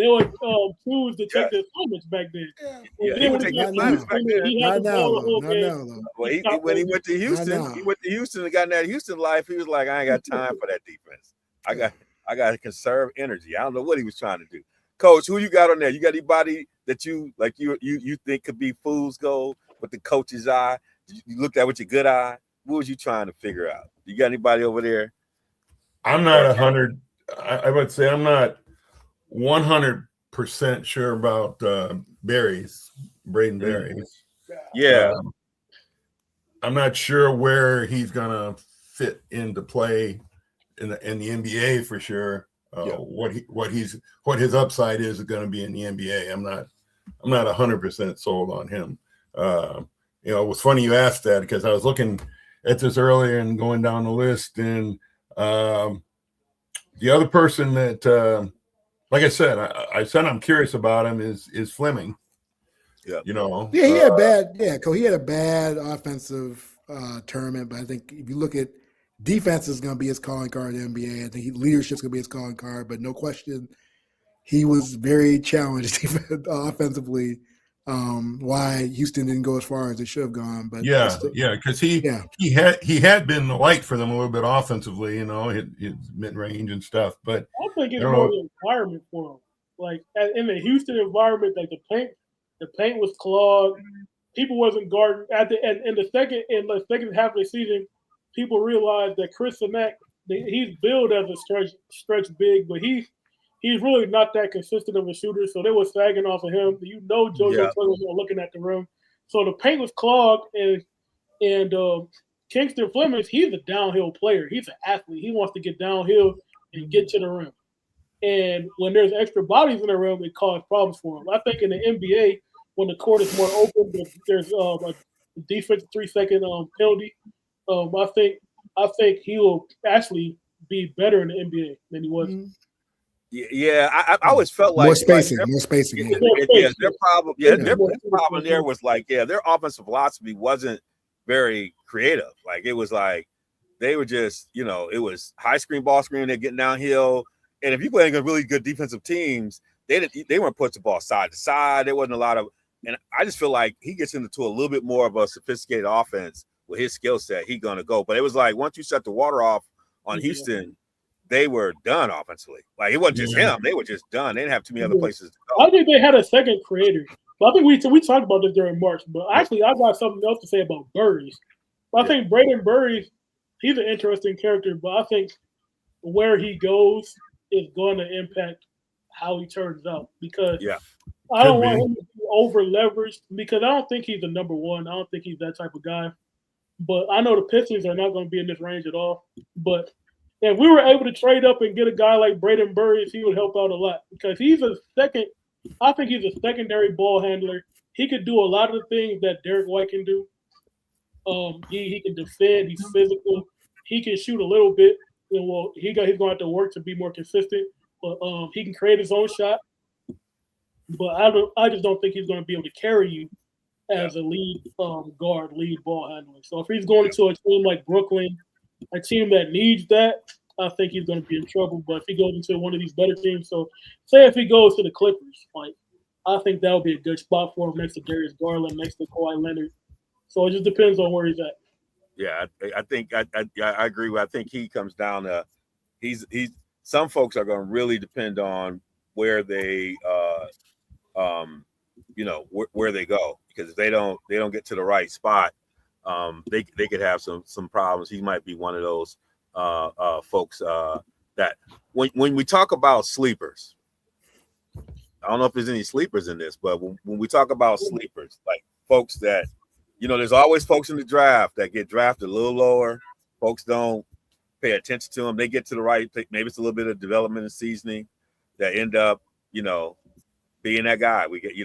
would choose to take the assignments back then. He would take the assignments back then. Not now. When he went to Houston and got in that Houston life, he was like, I ain't got time for that defense. I got to conserve energy. I don't know what he was trying to do. Coach, who you got on there? You got anybody that you think could be fool's gold with the coach's eye? You looked at with your good eye. What was you trying to figure out? You got anybody over there? I'm not 100. I would say I'm not 100% sure about Braden Berries. Yeah. I'm not sure where he's gonna fit into play in the NBA for sure. What his upside is going to be in the NBA. I'm not 100% sold on him. It was funny you asked that because I was looking at this earlier and going down the list, and the other person that, like I said, I said I'm curious about him is Fleming. Yeah, he had a bad offensive tournament, but I think if you look at defense is going to be his calling card in the NBA. I think leadership's going to be his calling card, but no question, he was very challenged offensively. Why Houston didn't go as far as they should have gone, but because he had been the light for them a little bit offensively, his mid range and stuff. But I think it's more the environment for him. Like in the Houston environment, like the paint was clogged. People wasn't guarding in the second half of the season. People realized that Chris Sinek, he's billed as a stretch big, but he's really not that consistent of a shooter. So they were sagging off of him. JoJo Taylor was looking at the rim. So the paint was clogged, and Kingston Fleming, he's a downhill player. He's an athlete. He wants to get downhill and get to the rim. And when there's extra bodies in the rim, it causes problems for him. I think in the NBA, when the court is more open, there's a defensive 3-second penalty. I think he will actually be better in the NBA than he was. Yeah, I always felt like more spacing. Their problem there was their offensive philosophy wasn't very creative. Like it was like they were just, it was high screen, ball screen, they're getting downhill. And if you play against really good defensive teams, they weren't putting the ball side to side. There wasn't a lot of, and I just feel like he gets into a little bit more of a sophisticated offense with his skill set. He's gonna go. But it was like once you shut the water off on Houston, they were done offensively. Like it wasn't just him; they were just done. They didn't have too many other places to go. I think they had a second creator. But I think we talked about this during March. But actually, I got something else to say about Burries. I think Braden Burries, he's an interesting character, but I think where he goes is going to impact how he turns out because I don't want him to be over leveraged because I don't think he's the number one. I don't think he's that type of guy. But I know the Pistons are not going to be in this range at all. But if we were able to trade up and get a guy like Braden Burris, he would help out a lot because he's a second. I think he's a secondary ball handler. He could do a lot of the things that Derek White can do. He can defend. He's physical. He can shoot a little bit. Well, he's going to have to work to be more consistent. But he can create his own shot. But I just don't think he's going to be able to carry you as a lead guard, lead ball handler. So if he's going to a team like Brooklyn, a team that needs that, I think he's going to be in trouble. But if he goes into one of these better teams, so say if he goes to the Clippers, like I think that would be a good spot for him next to Darius Garland, next to Kawhi Leonard. So it just depends on where he's at. Yeah, I think I agree with. I think he comes down to he's some folks are going to really depend on where they where they go, because if they don't get to the right spot, they could have some problems. He might be one of those folks that when we talk about sleepers, I don't know if there's any sleepers in this, but when we talk about sleepers, like folks that, there's always folks in the draft that get drafted a little lower. Folks don't pay attention to them. They get to the right, maybe it's a little bit of development and seasoning that end up, being that guy. We get,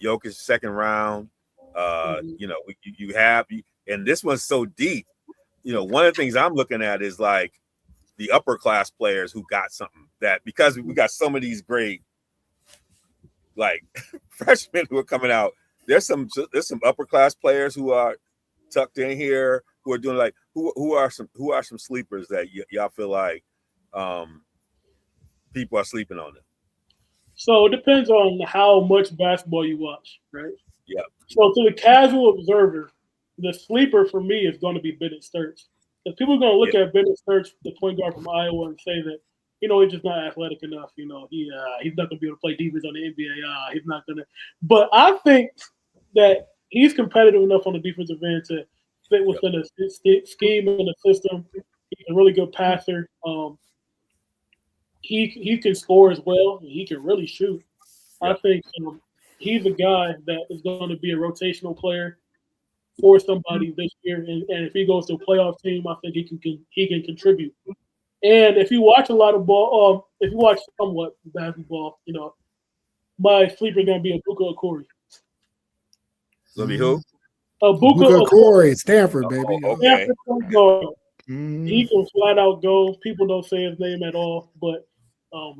Jokic second round. You have, and this one's so deep. One of the things I'm looking at is like the upper class players who got something, that because we got some of these great like freshmen who are coming out. There's some upper class players who are tucked in here who are doing like who are some sleepers that y'all feel like people are sleeping on them. So it depends on how much basketball you watch, right? Yeah. So to the casual observer, the sleeper for me is going to be Bennett Sturts. Because people are going to look at Bennett Sturts, the point guard from Iowa, and say that, he's just not athletic enough. He's not going to be able to play defense on the NBA. He's not going to. But I think that he's competitive enough on the defensive end to fit within a scheme and a system. He's a really good passer. He can score as well. He can really shoot. I think he's a guy that is going to be a rotational player for somebody this year. And if he goes to a playoff team, I think he can contribute. And if you watch a lot of ball, if you watch somewhat basketball, my sleeper is going to be Abuka Okori. Let me who? Abuka Okori, Stanford, baby. Okay. Stanford. He can flat out go. People don't say his name at all, but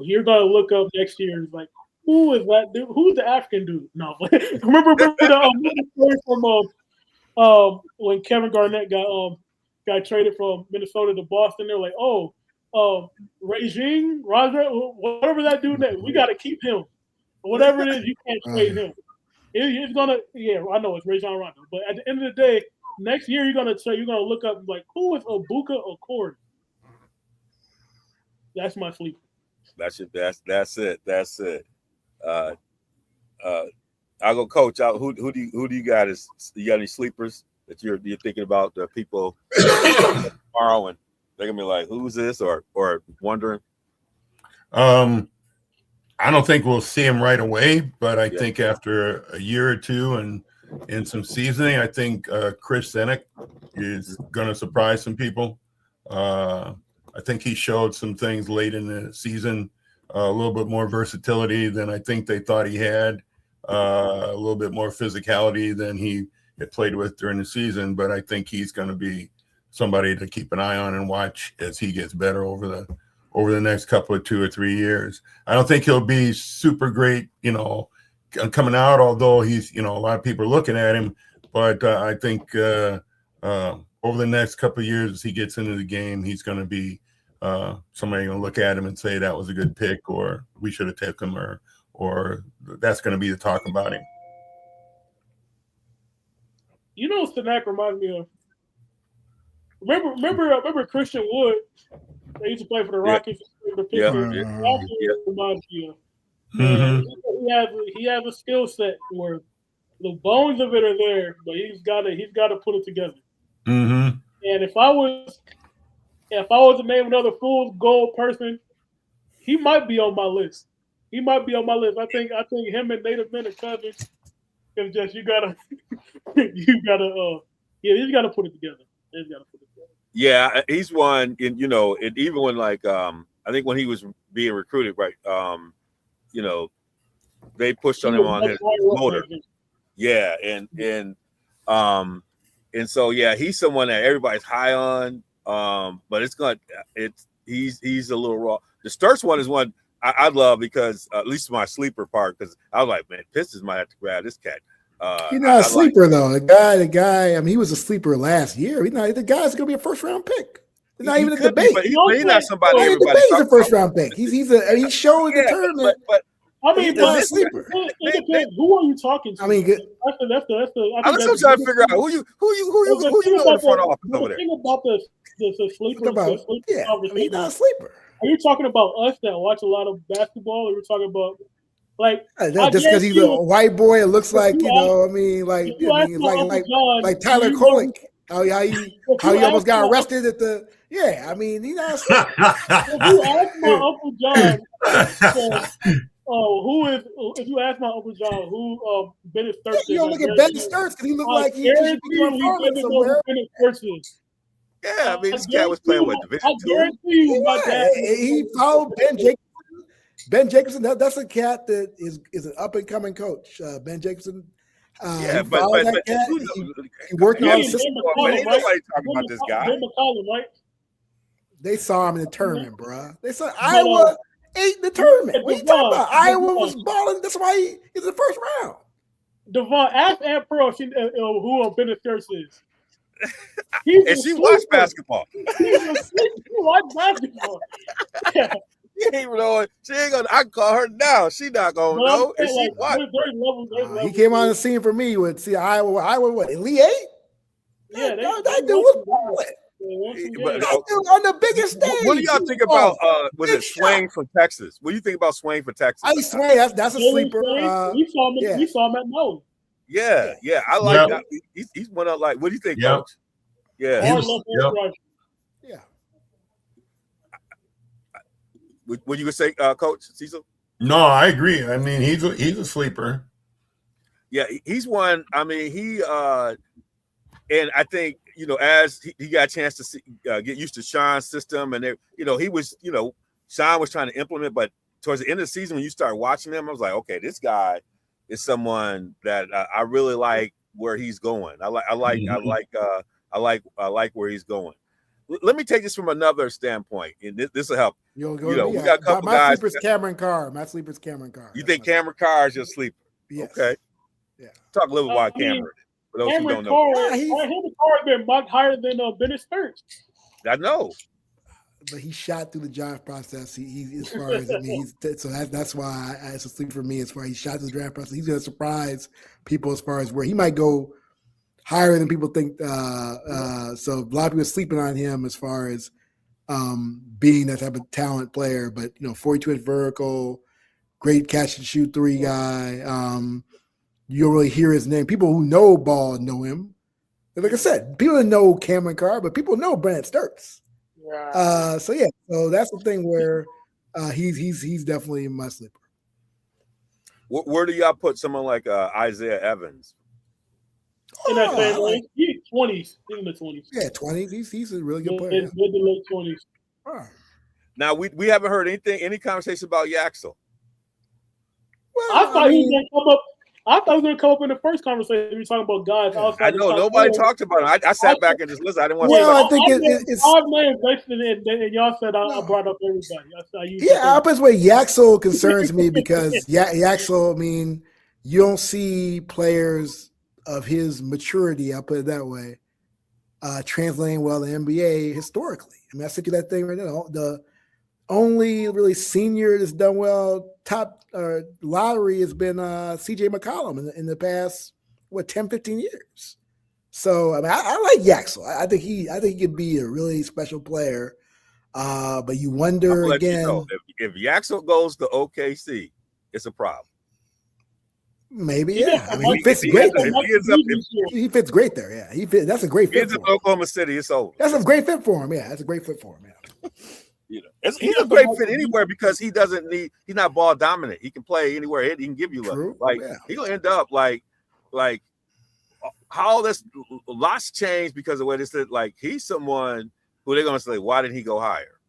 you're gonna look up next year and it's like, who is that dude? Who's the African dude? No, remember the story from when Kevin Garnett got traded from Minnesota to Boston? They're like, Regine, Roger, whatever that dude name, we got to keep him. Whatever it is, you can't trade him. It's gonna, I know it's Rajon Rondo, but at the end of the day, next year you're gonna look up like, who is Abuka Okori? That's my sleeper. That's it. I'll go, Coach. Who do you got? You got any sleepers that you're thinking about? The people tomorrow, and they're gonna be like, "Who's this?" or wondering. I don't think we'll see him right away, but I think after a year or two and some seasoning, I think Chris Zennick is going to surprise some people. I think he showed some things late in the season, a little bit more versatility than I think they thought he had, a little bit more physicality than he had played with during the season. But I think he's going to be somebody to keep an eye on and watch as he gets better over the next couple of 2 or 3 years. I don't think he'll be super great, coming out, although he's, a lot of people are looking at him. But I think over the next couple of years, as he gets into the game, he's going to be somebody going to look at him and say that was a good pick, or we should have taken him, or that's going to be the talk about him. Stanek reminds me of. Remember Christian Wood? They used to play for the Rockets. The Pistons. Reminds me of. He has a skill set where the bones of it are there, but he's got to put it together. Mm-hmm. And if I was to name another fool's gold person, he might be on my list. He might be on my list. I think him and Native Men are cousins. It's just you gotta you gotta put it together. You gotta put it together. Yeah, he's one. And even when I think when he was being recruited, right? They pushed on him on his motor. Yeah, and so he's someone that everybody's high on. But he's a little raw. The Sturts one is one I love because at least my sleeper part, because I was like, man, Pistons might have to grab this cat. He's not a sleeper though. The guy. I mean, he was a sleeper last year. The guy's going to be a first round pick. It's not even a debate. But he's not somebody. He's a first round pick. He showed the tournament. But I mean, he's not a sleeper. Who are you talking to? I mean, that's I'm still trying to figure out who you know in the front office over there. The thing about the sleeper. He's not a sleeper. Are you talking about us that watch a lot of basketball, or we're talking about just because he's a white boy? It looks like like Tyler Kolek. How he almost got arrested at the I mean, he's not a sleeper. If you ask my Uncle John, if you ask my Uncle John who Bennett Sturts is, you don't look at Bennett Sturts because he looked like he should be on farming somewhere. Yeah, I mean, this guy was playing with Division II. I guarantee you, my dad. He followed Ben Jacobson. Ben Jacobson, that's a cat that is an up and coming coach. Ben Jacobson. But he working on the system. Ain't nobody talking about this guy. Ben McCollum, right? They saw him in the tournament, bro. They saw Iowa ate the tournament. What are you talking about? Iowa was balling. That's why he's in the first round. Devon, ask Aunt Pearl who Bennett Sturts is. And she watched basketball. She watched basketball. Yeah. She ain't gonna. I can call her now. She not gonna know. And she watched. He came on the scene for me with Iowa what? Elite Eight? Yeah, that dude was balling. On the biggest stage. What do y'all think about? Was it Swain from Texas? What do you think about Swain from Texas? Swain. That's a sleeper. We saw him at Nose. Yeah, I like that. He's one of what do you think, Coach? Yeah. Yeah. What you would say, Coach Cecil? No, I agree. I mean, he's a sleeper. Yeah, he's one. I mean, and I think as he got a chance to get used to Sean's system, and he was Sean was trying to implement, but towards the end of the season when you start watching him, I was like, okay, this guy is someone that I really like where he's going. I like where he's going. Let me take this from another standpoint, and this will help. We got a couple guys. My sleeper's Cameron Carr. You think Cameron Carr is your sleeper? Yes. Okay. Yeah. Talk a little about Cameron. For those who don't know. Cameron Carr has been much higher than Bennett Sturts. I know. But he shot through the draft process. He as far as so that's why it's a sleeper for me. As far as he shot through the draft process, he's going to surprise people as far as where he might go higher than people think. So a lot of people are sleeping on him as far as being that type of talent player. But 42-inch vertical, great catch and shoot three guy. You don't really hear his name. People who know ball know him. And like I said, people don't know Cameron Carr, but people know Bennett Sturts. So that's the thing where he's definitely my sleeper. Where do y'all put someone like Isaiah Evans? In that same range, he's 20s. He's in the 20s. Yeah, 20s. He's a really good player. Mid to late 20s. Now we haven't heard any conversation about Yaxel. Well, I thought he was going to come up. I thought he was going to come up in the first conversation. We were talking about guys. I know nobody talked about him. I sat back and just listened. I didn't want to. Well, I think it's 5 names basically, and y'all said I brought up everybody. I'll put this way. Yaxel concerns me because Yaxel. I mean, you don't see players of his maturity. I'll put it that way. Translating well to NBA historically. I mean, I sent you that thing right now. The only really senior that's done well top lottery has been CJ McCollum in the past 10, 15 years. So I mean, I like Yaxel. I think he could be a really special player. But you wonder again if Yaxel goes to OKC, it's a problem. Maybe, yeah. I mean, he fits great there. He fits great there. Yeah, that's a great fit. He ends up in Oklahoma City. It's over. That's a great fit for him. Yeah, that's a great fit for him. He's a great fit anywhere because he's not ball dominant. He can play anywhere. He can give you He's gonna end up like how this lots changed because of what it said. Like he's someone who they're gonna say, why didn't he go higher?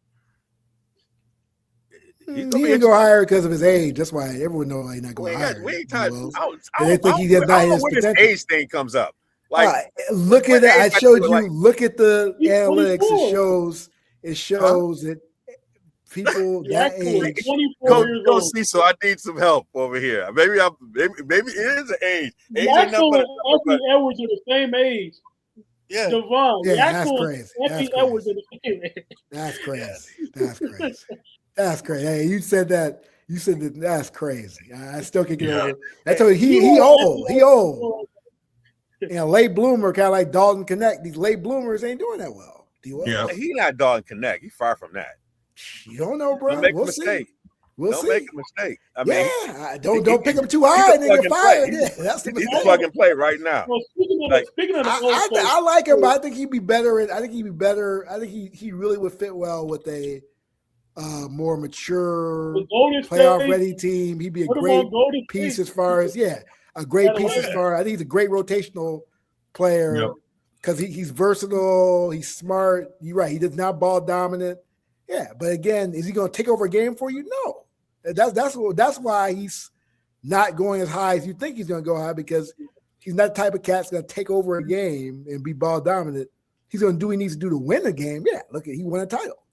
He didn't go higher because of his age. That's why everyone knows he's not going higher. They think he gets not his potential. This age thing comes up. Like, look at that. I showed you. Look at the analytics. It shows that people that age. Go see. So I need some help over here. Maybe it is an age. Jackson and Anthony Edwards are the same age. Yeah, Devon. Yeah, that's crazy. Anthony Edwards are the same age. That's crazy. That's crazy. Hey, you said that. You said that. That's crazy. I still can't get over it. That's what he old. He old. Late bloomer, kind of like Dalton Connect. These late bloomers ain't doing that well. Yeah, he not Dalton Connect. He's far from that. You don't know, bro. We'll see. Don't make a mistake. I mean, don't pick him too high and then get fired. That's the mistake. He's plug and play right now. Well, speaking of I like him, but I think he'd be better. I think he really would fit well with a more mature, playoff ready team. He'd be a great piece as far as a great piece as far. I think he's a great rotational player because he's versatile. He's smart. You're right. He does not ball dominant. Yeah, but again, is he going to take over a game for you? No. That's why he's not going as high as you think he's going to go high, because he's not the type of cat that's going to take over a game and be ball dominant. He's going to do what he needs to do to win a game. Yeah, look, he won a title.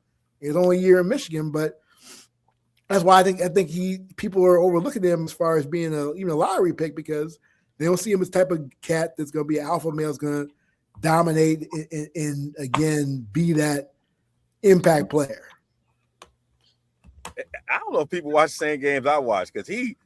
It's only a year in Michigan, but that's why I think people are overlooking him as far as being even a lottery pick, because they don't see him as the type of cat that's going to be an alpha male, is going to dominate and again be that impact player. I don't know if people watch the same games I watched, because he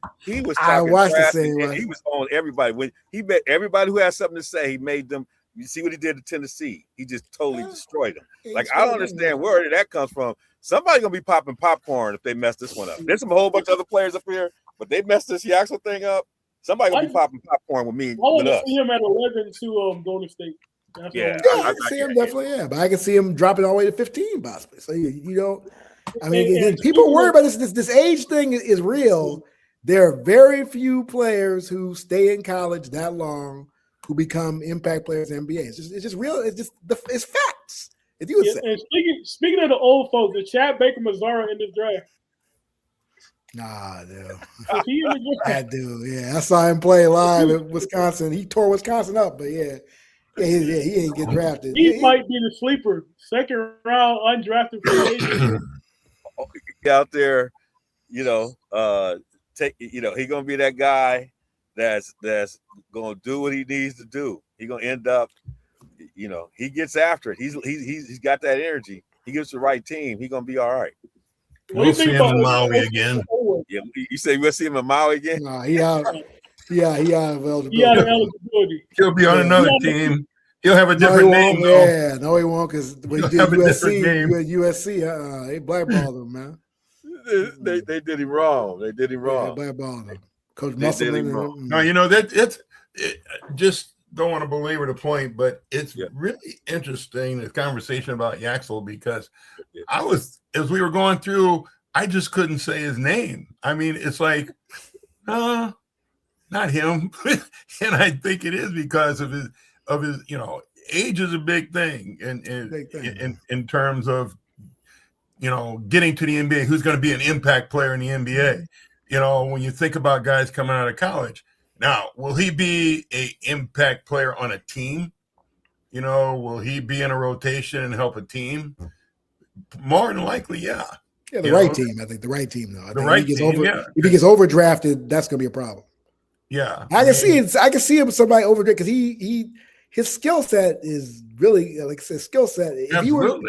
was talking I watched the same and he was on everybody. When he met everybody who had something to say, he made them. You see what he did to Tennessee? He just totally destroyed them. Like, I don't understand where that comes from. Somebody's gonna be popping popcorn if they mess this one up. There's a whole bunch of other players up here, but they messed this Yaxel thing up. Somebody gonna be popping popcorn with me. I want to see him at 11 to Golden State. I can see him definitely. But I can see him dropping all the way to 15 possibly. So you don't. I mean, people worry about this age thing is real. There are very few players who stay in college that long who become impact players in the NBA. It's just real. It's facts. If you would say. And speaking of the old folks, the Chad Baker Mazara in this draft. Nah, dude. I do. Yeah, I saw him play live at Wisconsin. He tore Wisconsin up, but he ain't get drafted. He might be the sleeper, second round undrafted free agent. Out there, he gonna be that guy that's gonna do what he needs to do. He gonna end up, he gets after it. He's got that energy. He gets the right team. He gonna be all right. We'll see him in Maui again. Yeah, you say we'll see him in Maui again? No, he out of eligibility. He'll be on another team. He'll have a different name, though. Yeah, no, he won't, because when he did USC, they blackballed him, man. They did him wrong. They blackballed him. Coach Musselman. No, it's just don't want to belabor the point, but it's really interesting, this conversation about Yaxel, because as we were going through, I just couldn't say his name. I mean, it's like, not him. And I think it is because of his age is a big thing in terms of, getting to the NBA, who's going to be an impact player in the NBA. When you think about guys coming out of college, now, will he be a impact player on a team? Will he be in a rotation and help a team? More than likely, yeah. Yeah, the right team. I think the right team, though. If he gets overdrafted, that's going to be a problem. Yeah, I can see him somebody overdrafted, because his skill set is really, like I said, skill set. If you were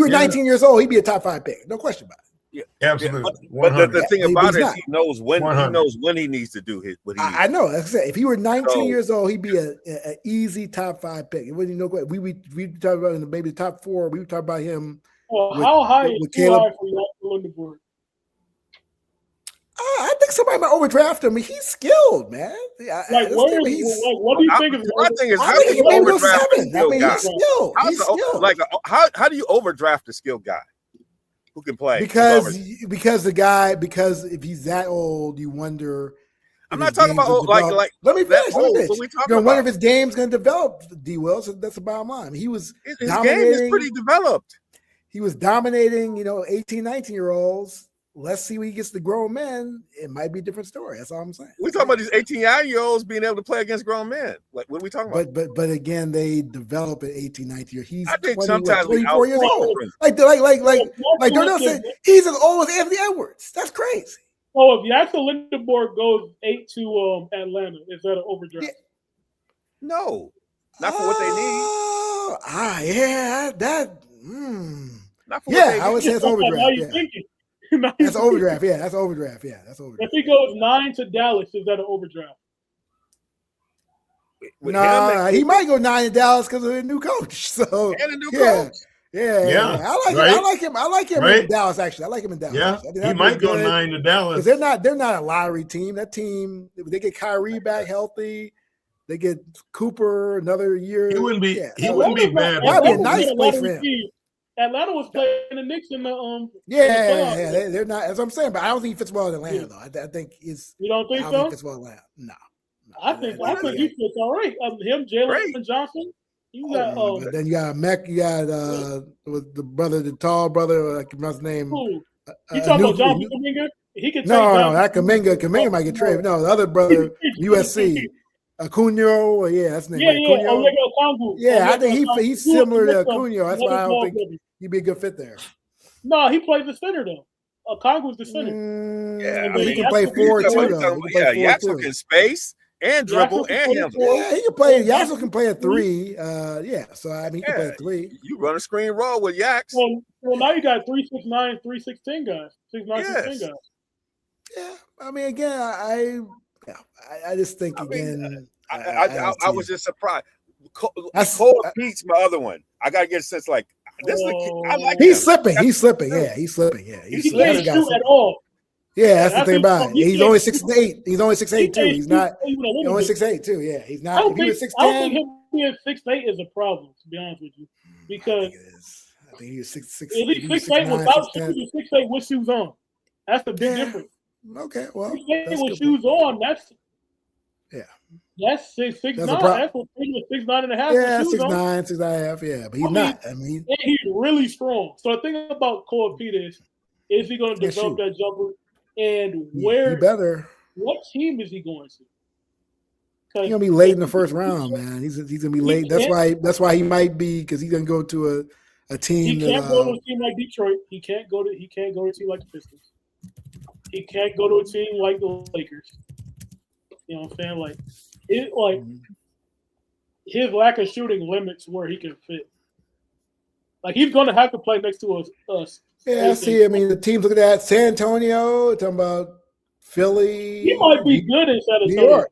19 years old, he'd be a top 5 pick, no question about it. Yeah, absolutely. But the thing about it is, he knows when he needs to do what he needs. I know. Like I said, if he were 19 years old, he'd be an easy top 5 pick. It wouldn't we talk about maybe the top 4. We would talk about him. Well, how high is too high for Yaxel on the board? I think somebody might overdraft him. He's skilled, man. What do you think of him? My thing is, how do you overdraft a skilled guy? How do you overdraft a skilled guy? who can play. because if he's that old, you wonder. I'm if not his talking game's about gonna old, develop. like Let me that finish. Let me old. finish. What we You're talking gonna wonder about? if his game's gonna develop. D. Will. So that's the bottom line. He was His game is dominating. pretty developed. He was dominating. 18, 19-year-olds. Let's see when he gets to grown men. It might be a different story. That's all I'm saying. We talking about these 18-year-olds being able to play against grown men. Like, what are we talking about? But again, they develop at 18, 19 years. He's I think 20, sometimes we 24 years old. outperform. Like Darnell said, he's as old as Anthony Edwards. That's crazy. So if Jackson Lindenborg goes 8 to Atlanta, is that an overdraft? Yeah. No, not for what they need. Yeah, Not for what they I would say need. it's overdraft. Now you Yeah. thinking. Now you That's overdraft. Yeah, that's overdraft. Yeah, that's overdraft. If he goes 9 to Dallas, is that an overdraft? With Nah, him he might go 9 in Dallas because of a new coach. So and a new yeah. coach. Yeah. I like him. I like him Right. in Dallas. Actually, I like him in Dallas. Yeah, I think he that'd be might go good. 9 to Dallas. Because they're not a lottery team. That team, if they get Kyrie back healthy, they get Cooper another year. He wouldn't be. Yeah. He wouldn't be bad. That'd be a Atlanta nice was a place lottery for him. team. Atlanta was playing the Knicks in the Yeah, they're not. As I'm saying, but I don't think he fits well in Atlanta. Yeah. Though I think he's. You don't I think don't so? think he fits well in Atlanta. No. I think he fits all right. Him, Jalen Great. Johnson. You got But then you got Mac. You got with the brother, the tall brother. I can remember his name. who? You talking about John Kuminga? He can take No, down. that Kaminga. Kaminga might get traded. No, the other brother, USC. Acuna. Yeah, that's the name. Yeah, Acuna. Omega Okongwu. Yeah, I think Omega he's Okongwu. similar to He was Acuna. That's why I don't think he'd be a good fit there. No, he plays the center though. Okongwu's the center. Yeah, But I he mean, can play Jackson- forward Yeah, too, what you though. talking He about? can play Yeah, forward, Jackson too. can space and dribble Jackson and can handle. play Yeah, he can play. Yasso can play a 3. Yeah, so I mean, he can play Yeah. a 3. You run a screen roll with Yaks. Well, now you got 3'6'9", 3'6'10" guys, 6'9", 6'10" guys. Yeah, I mean, again, I just think again. I was just surprised. That's- Cole Pete's my other one. I gotta get a sense like this. Is the kid. I like He's him. slipping. He's slipping. Yeah, he's slipping. Yeah, He he's can't slipping. shoot at all. Yeah, that's the That's thing his about problem. it. He He's can't only shoot. 6'8". He's only 6'8" too. He's not. Even a He's little only bit. 6'8" too. Yeah, he's I not. don't If he think was I don't 6'10", think him being 6'8" is a problem. To be honest with you, because I think he was 6'6". at least 6'8" without shoes, and 6'8" with shoes on. That's the big Yeah. difference. Okay, well, 6'8" that's with good. shoes on. That's That's 6'9". That's a pro- That's what 6'9" and a half. Yeah, with shoes on. 6'9", 6'9", yeah, but he's I mean, not. I mean, And he's really strong. So the thing about Cole Pete is he going to Yeah, develop shoot. that jumper? And he where? better. What team is he going to? He's gonna be late in the first round, man. He's gonna be late. That's why he might be, because he's gonna go to a team He can't go to a team like Detroit. He can't go to a team like the Pistons. He can't go to a team like the Lakers. You know what I'm saying? His lack of shooting limits where he can fit. Like he's gonna have to play next to us. Yeah, I see. I mean, the teams look at that. San Antonio, talking about Philly. He might be good in San New Antonio. York.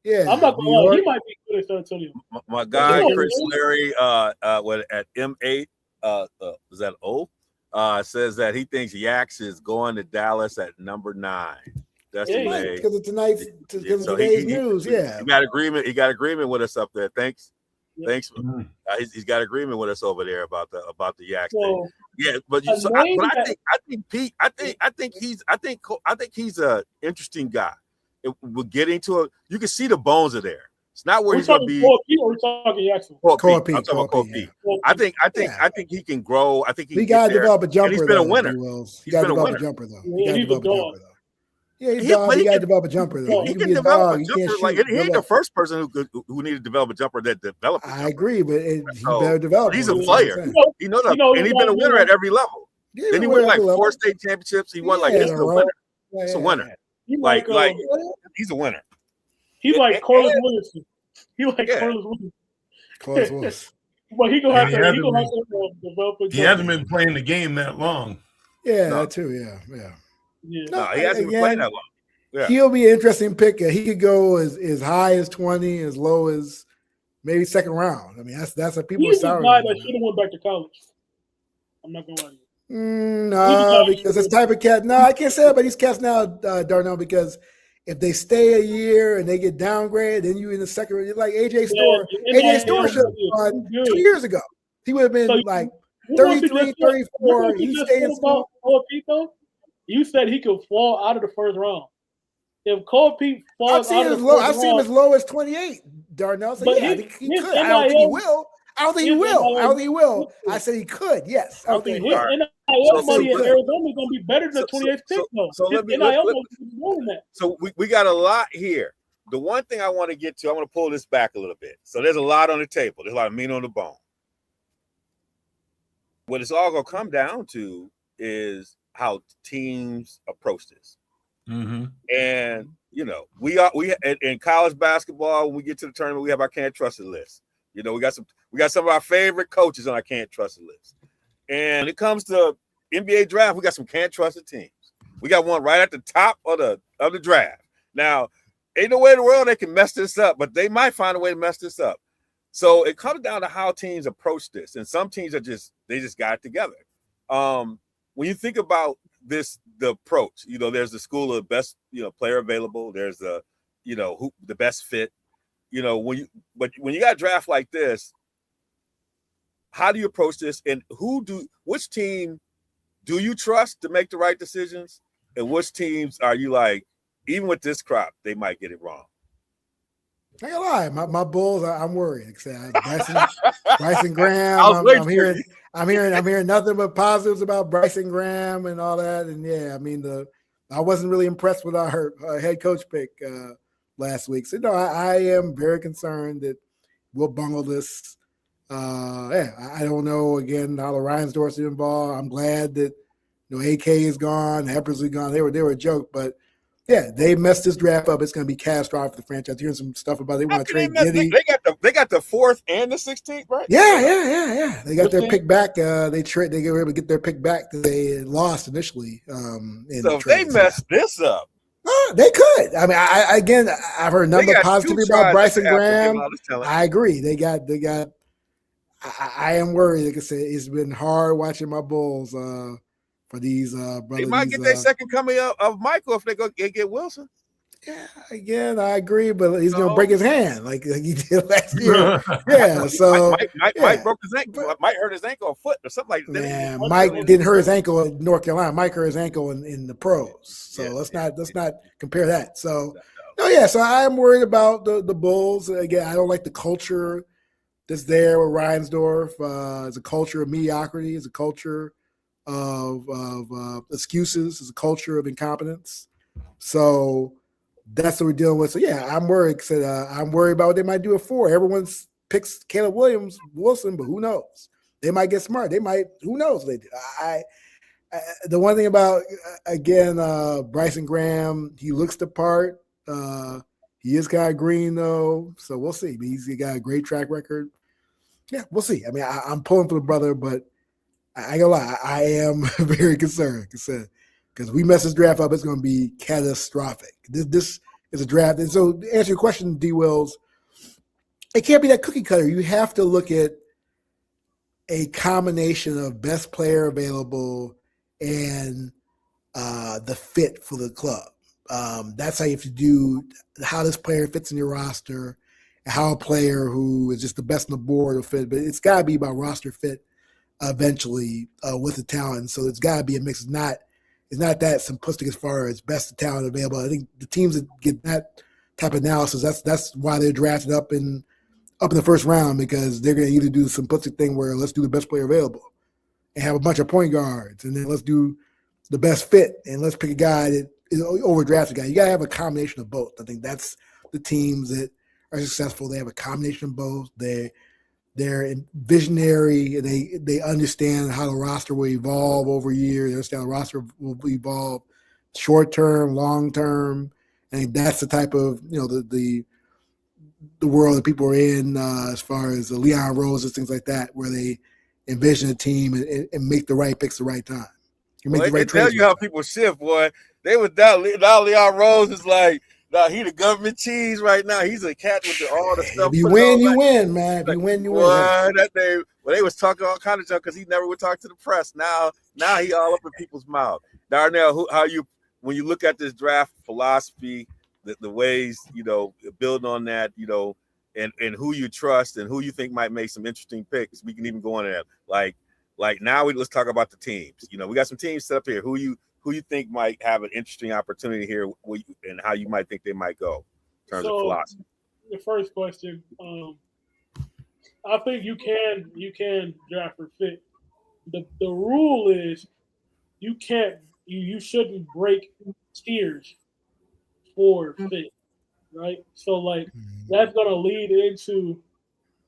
Yeah, I'm not gonna New lie. York. He might be good in San Antonio. My guy Yeah. Chris Larry, at M8, was that O? Says that he thinks Yaks is going to Dallas at number 9. That's Yeah, the he Right, way. because of tonight's, because So of today's news. Yeah, he got agreement. He got agreement with us up there. Thanks. Yeah. Thanks. He's got agreement with us over there about the Yaks thing. So Yeah, but a name that- I think Pete. I think he's a interesting guy. We're getting to it. You can see the bones are there. It's not where we're he's going to talking be. Cole Pete or we're talking Jackson. Cole Cole Pete. I'm Pete, talking about Cole Cole Pete, Pete. Cole I think Yeah. I think he can grow. I think he he can got to get there. develop a jumper. And he's been a though, winner. Wills. He He's got to been a develop winner. a jumper though. Yeah, He got to he's a develop a dog. jumper though. Yeah, he's He- dog. but He he got to can- develop a jumper though. He He can can be a develop dog. a He jumper. can't Like shoot. he ain't the first person who needed to develop a jumper that developed. A I jumper. agree, but he So, better develop. he's one, a is what I'm player. saying. He knows, You know, and he's been a winner at every level. Yeah, Then he we're won at like the level. 4 state championships. He won like Yeah, he's in a a row. winner. Yeah, He's a yeah, winner. yeah. He Like like he's a winner. he like and- Corliss Williamson. He like Yeah. Corliss Williamson. Close was. But he gonna have He to hasn't develop a He jumper. hasn't been playing the game that long. Yeah, No. that too. Yeah. Yeah. No, he hasn't been again, playing that long. Yeah. He'll be an interesting pick. He could go as high as 20, as low as maybe second round. I mean, that's what people are He's the sour. guy that should have went back to college. I'm not gonna lie to you. No, because this type of cat. No, I can't say that about these cats now, Darnell. Because if they stay a year and they get downgraded, then you in the second. You're like AJ Store. Yeah, AJ Store should have gone 2 years ago. He would have been So- like 33, 34. You He just stayed said in school. about Cole Pete though? You said he could fall out of the first round. If Cole Pete I've falls seen out him of as the low. first I've seen him round, as low as 28. Darnell said, but yeah, I think he his could. I don't think he NIL will. I don't think he his will. I don't NIL think he will. I said he could. Yes. I don't okay, think he his will. All right. NIL So- money so- in Arizona is gonna be better than the 28th pick though. so His let me- NIL let- money is more than that. So we got a lot here. The one thing I want to get to, I want to pull this back a little bit. So there's a lot on the table. There's a lot of meat on the bone. What it's all gonna come down to is how teams approach this. Mm-hmm. And you know, we in college basketball, when we get to the tournament, we have our can't trust it list. You know, we got some of our favorite coaches on our can't trust it list. And when it comes to NBA draft, we got some can't trust it teams. We got one right at the top of the draft. Now, ain't no way in the world they can mess this up, but they might find a way to mess this up. So it comes down to how teams approach this. And some teams they just got it together. When you think about the approach, you know, there's the school of best, you know, player available. There's the, you know, the best fit, you know, when you got a draft like this, how do you approach this? And which team do you trust to make the right decisions? And which teams are you like, even with this crop, they might get it wrong? I ain't gonna lie, my Bulls. I'm worried. Bryson Graham. I'm hearing nothing but positives about Bryson Graham and all that. And yeah, I mean I wasn't really impressed with our head coach pick last week. So no, I am very concerned that we'll bungle this. I don't know again how the Reinsdorf's involved. I'm glad that AK is gone, Eppersley gone. They were a joke, but. Yeah, they messed this draft up. It's going to be catastrophic for the franchise. Hearing some stuff about they want to trade Giddey. They got the 4th and the 16th, right? Yeah. They got their pick back. They were able to get their pick back that they had lost initially. So if they messed this up, they could. I mean, I've heard nothing but positivity about Bryson Graham. I agree. They got. I am worried. Like I said, it's been hard watching my Bulls. For these brothers. They might get their second coming of Michael if they get Wilson. Yeah, again, I agree, but he's gonna break his hand like he did last year. Yeah, so Mike broke his ankle. Mike hurt his ankle or foot or something like that. Man, Mike didn't hurt his ankle in North Carolina. Mike hurt his ankle in the pros. So let's not compare that. So so I'm worried about the Bulls. Again, I don't like the culture that's there with Reinsdorf. It's a culture of mediocrity. It's a culture of excuses. It's a culture of incompetence. So that's what we're dealing with. So I'm worried. I'm worried about what they might do at 4. Everyone picks Caleb Wilson, but who knows? They might get smart. They might. Who knows? They do. The one thing about again Bryson Graham, he looks the part. He is kind of green though, so we'll see. He's got a great track record. Yeah, we'll see. I mean, I'm pulling for the brother, but I ain't gonna lie, I am very concerned because we mess this draft up, it's going to be catastrophic. This is a draft, and so to answer your question, D. Wills, it can't be that cookie cutter. You have to look at a combination of best player available and the fit for the club. That's how you have to do how this player fits in your roster, and how a player who is just the best on the board will fit. But it's got to be about roster fit. Eventually with the talent. So it's got to be a mix. It's not that simplistic as far as best talent available. I think the teams that get that type of analysis, that's why they're drafted up in the first round, because they're going to either do the simplistic thing where let's do the best player available and have a bunch of point guards, and then let's do the best fit and let's pick a guy that is overdrafted guy. You got to have a combination of both. I think that's the teams that are successful. They have a combination of both. They're visionary. They understand how the roster will evolve over years. They understand the roster will evolve short term, long term. And that's the type of the world that people are in as far as the Leon Roses, things like that, where they envision a team and make the right picks at the right time. You make the right tell you how people shift, boy. They was down. Now Leon Rose is like. No, he the government cheese right now. He's a cat with all the stuff. If you win, you win, man. If you win, you win. That day, they was talking all kind of junk because he never would talk to the press. Now he all up in people's mouth. Darnell, when you look at this draft philosophy, the ways building on that, and who you trust and who you think might make some interesting picks. We can even go on that. Like Like now, let's talk about the teams. You know, we got some teams set up here. Who you think might have an interesting opportunity here, and how you might think they might go in terms of philosophy. The first question, I think you can draft for fit. The rule is you shouldn't break tiers for fit, right? So like that's gonna lead into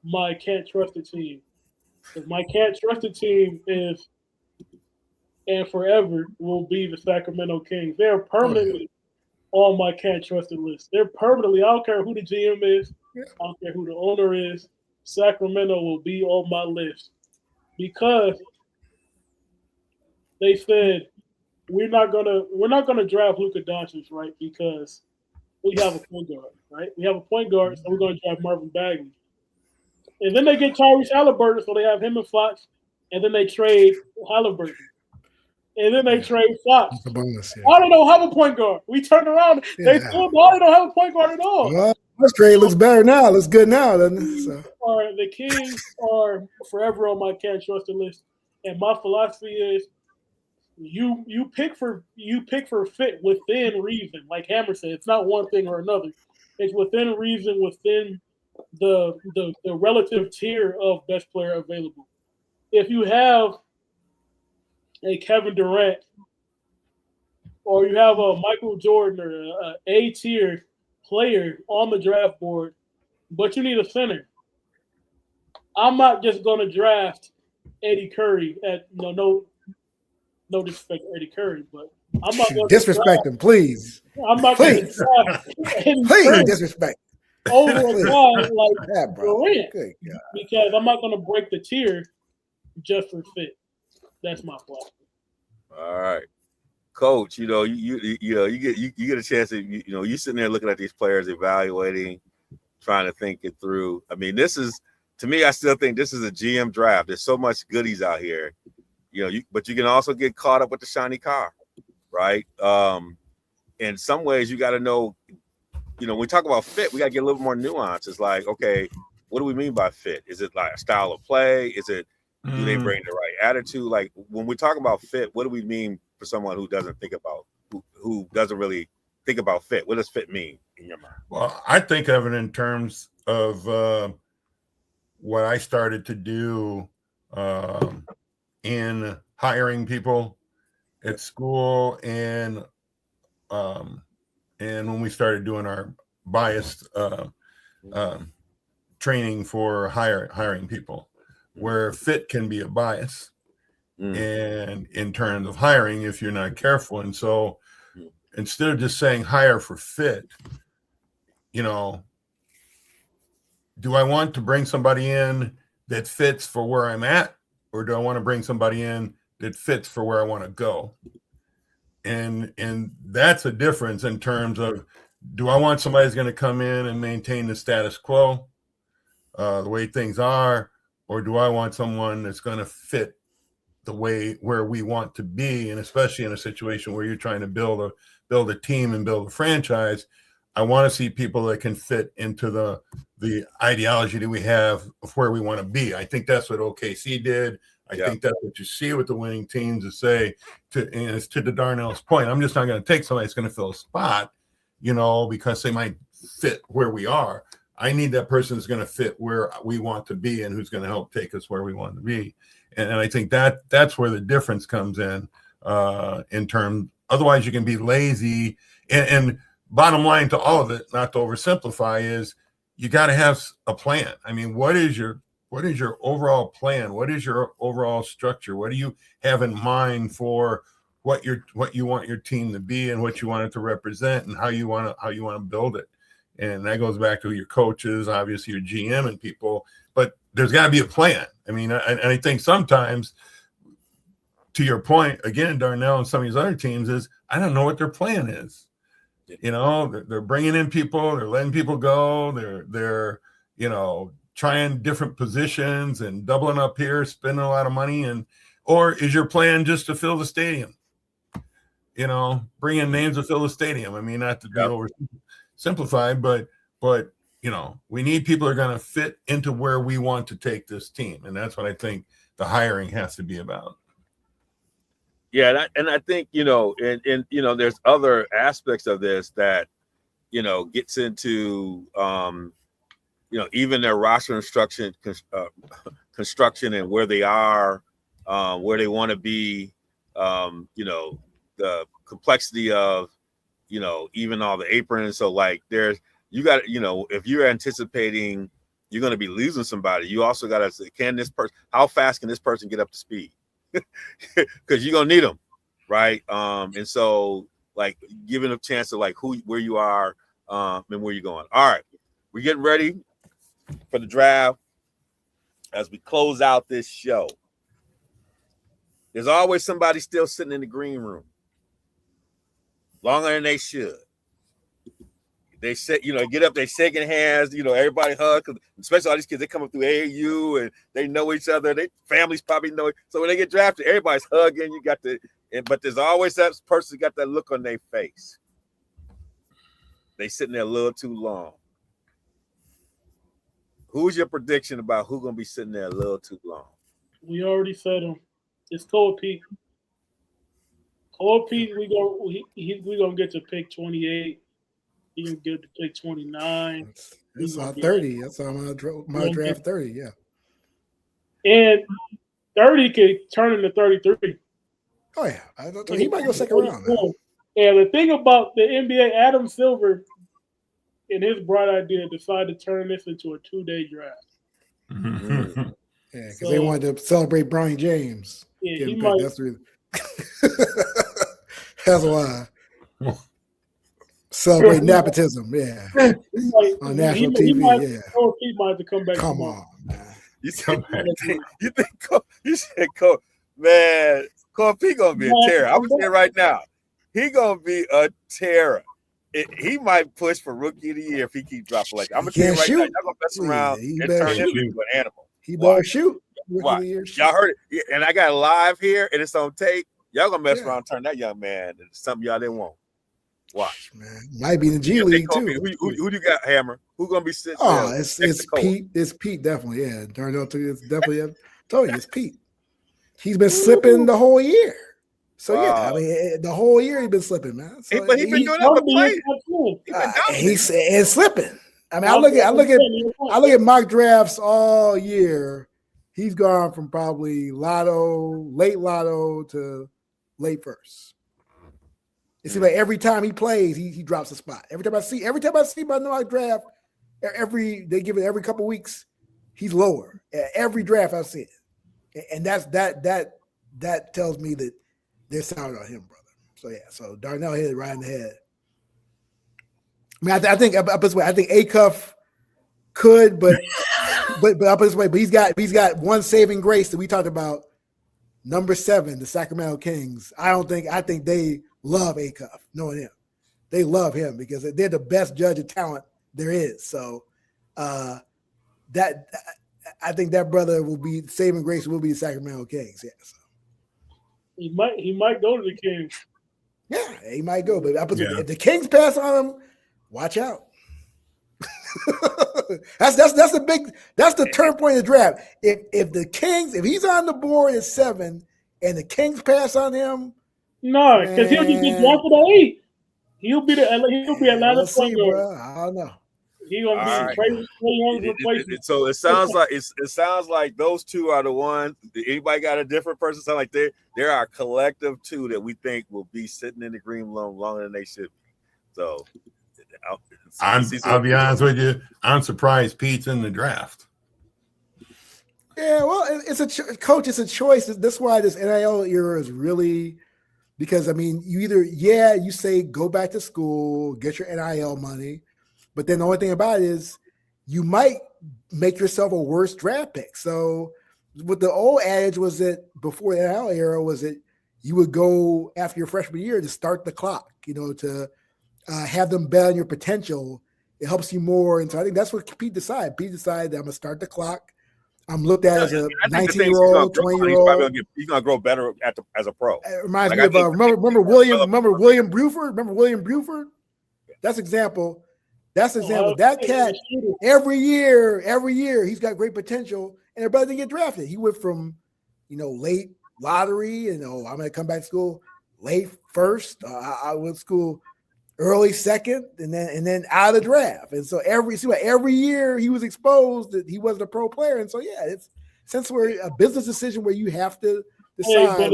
my can't trust the team. Because my can't trust the team is and forever will be the Sacramento Kings. They're permanently on my can't trust the list. They're permanently, I don't care who the GM is, I don't care who the owner is, Sacramento will be on my list. Because they said we're not gonna draft Luka Doncic, right? Because we have a point guard, right? We have a point guard, so we're gonna draft Marvin Bagley. And then they get Tyrese Halliburton, so they have him and Fox, and then they trade Halliburton. And then they trade Fox. That's a bonus, I don't have a point guard. We turn around, they still don't have a point guard at all. Well, this trade looks better now. Looks good now, doesn't it? So. The Kings are forever on my can't trust the list. And my philosophy is you pick for fit within reason. Like Hammer said, it's not one thing or another. It's within reason, within the relative tier of best player available. If you have a Kevin Durant or you have a Michael Jordan or a A-tier player on the draft board, but you need a center, I'm not just going to draft Eddie Curry at no disrespect to Eddie Curry, but I'm not going to disrespect him, please. I'm not going to draft Eddie please Curry disrespect over a guy like that, bro. Durant, Good God. because I'm not going to break the tier just for fit. That's my philosophy. All right, Coach. You know, you get a chance to you sitting there looking at these players, evaluating, trying to think it through. I mean, this is, to me, I still think this is a GM draft. There's so much goodies out here, but you can also get caught up with the shiny car, right? In some ways, you got to know, when we talk about fit, we got to get a little more nuance. It's like, okay, what do we mean by fit? Is it like a style of play? Is it, do they bring the right attitude? Like when we talk about fit, what do we mean for someone who doesn't think about, who doesn't really think about fit? What does fit mean in your mind? Well, I think of it in terms of what I started to do in hiring people at school, and when we started doing our biased training for hiring people, where fit can be a bias, and in terms of hiring, if you're not careful. And so instead of just saying hire for fit, do I want to bring somebody in that fits for where I'm at, or do I want to bring somebody in that fits for where I want to go? And that's a difference in terms of, do I want somebody who's going to come in and maintain the status quo, the way things are, or do I want someone that's going to fit the way where we want to be? And especially in a situation where you're trying to build a team and build a franchise, I want to see people that can fit into the ideology that we have of where we want to be. I think that's what OKC did. I think that's what you see with the winning teams, to say, and it's to the Darnell's point, I'm just not going to take somebody that's going to fill a spot, because they might fit where we are. I need that person who's going to fit where we want to be and who's going to help take us where we want to be. And I think that's where the difference comes in terms. Otherwise, you can be lazy. And bottom line to all of it, not to oversimplify, is you got to have a plan. I mean, what is your overall plan? What is your overall structure? What do you have in mind for what you want your team to be and what you want it to represent and how you want to build it? And that goes back to your coaches, obviously your GM and people, but there's got to be a plan. I mean, I think sometimes, to your point, again, Darnell and some of these other teams, is I don't know what their plan is. They're bringing in people, they're letting people go, they're trying different positions and doubling up here, spending a lot of money, or is your plan just to fill the stadium? Bring in names to fill the stadium. I mean, not to be oversimplified, but we need people who are going to fit into where we want to take this team, and that's what I think the hiring has to be about. Yeah, and I think, and there's other aspects of this that, gets into, even their roster construction and where they are, where they want to be, the complexity of, even all the aprons. So like you got, if you're anticipating you're going to be losing somebody, you also got to say, how fast can this person get up to speed? Because you're going to need them. Right. And so like giving a chance to like where you are and where you're going. All right. We're getting ready for the draft as we close out this show. There's always somebody still sitting in the green room longer than they should. They say, get up, they shaking hands, everybody hug, especially all these kids, they come up through AAU and they know each other. Their families probably know it. So when they get drafted, everybody's hugging. But there's always that person got that look on their face. They sitting there a little too long. Who's your prediction about who's going to be sitting there a little too long? We already said him. It's Cole Pete. Cole Pete, we're going to get to pick 28. He can get to pick 29. It's 30. That's my draft 30, yeah. And 30 could turn into 33. Oh, yeah. He might go second round. Man. And the thing about the NBA, Adam Silver, in his bright idea, decided to turn this into a 2-day draft. Mm-hmm. Yeah, because they wanted to celebrate Bronny James. Yeah, he might. That's why. Celebrate nepotism, yeah. On national TV, yeah. He might have to come back. Come on, man. You said Cole, man, Cole P gonna be a terror. I'm gonna say it right now. He gonna be a terror. He might push for rookie of the year if he keeps dropping like. I'm gonna tell you right now, y'all gonna mess around and turn him into an animal. He better shoot. Y'all heard it, and I got it live here, and it's on tape. Y'all gonna mess around and turn that young man into something y'all didn't want. Watch, man. Might be in the G League too. Who do you got, Hammer? Who gonna be sitting? Oh, it's Pete. It's Pete, definitely. Yeah, Darnell too. It's definitely. I told you, it's Pete. He's been slipping the whole year. So yeah, I mean, the whole year he's been slipping, man. So but he's been doing that for He's slipping. I mean, I look at mock drafts all year. He's gone from probably late lotto to late first. It seems like every time he plays, he drops a spot. Every time I see my mock draft, they give it every couple weeks, he's lower. Every draft I see it, and that tells me that they're sound on him, brother. So yeah, so Darnell hit it right in the head. I mean, I think up his way. I think Acuff could, but up his way. But he's got one saving grace that we talked about. Number 7, the Sacramento Kings. I think they love Acuff, knowing him. They love him because they're the best judge of talent there is. So that I think that brother will be saving grace. Will be the Sacramento Kings. Yeah. So. He might go to the Kings. Yeah, he might go. But if the Kings pass on him, watch out. that's the turn point of the draft. If he's on the board at 7 and the Kings pass on him, no, because he'll just get drafted at 8. He'll be Atlanta point guard. I don't know. He's gonna be Trae Young's replacement. So it sounds like those two are the ones. Anybody got a different person? Sound like there are a collective 2 that we think will be sitting in the green room longer than they should be. So I'll be honest with you. I'm surprised Pete's in the draft. Yeah, well, it's a choice. That's why this NIL era is really, because I mean, you say go back to school, get your NIL money, but then the only thing about it is you might make yourself a worse draft pick. So what the old adage was that before the NIL era was that you would go after your freshman year to start the clock, to have them bet on your potential. It helps you more. And so I think that's what Pete decided. Pete decided that I'm going to start the clock. I'm looked at as a 19-year-old, 20-year-old. He's going to grow better as a pro. It reminds me of remember William Buford? Remember William Buford? That's example. That cat, every year, he's got great potential, and everybody didn't get drafted. He went from late lottery. I'm going to come back to school late first. I went to school early second, and then out of the draft. And so every year he was exposed that he wasn't a pro player. And so it's since we're a business decision where you have to decide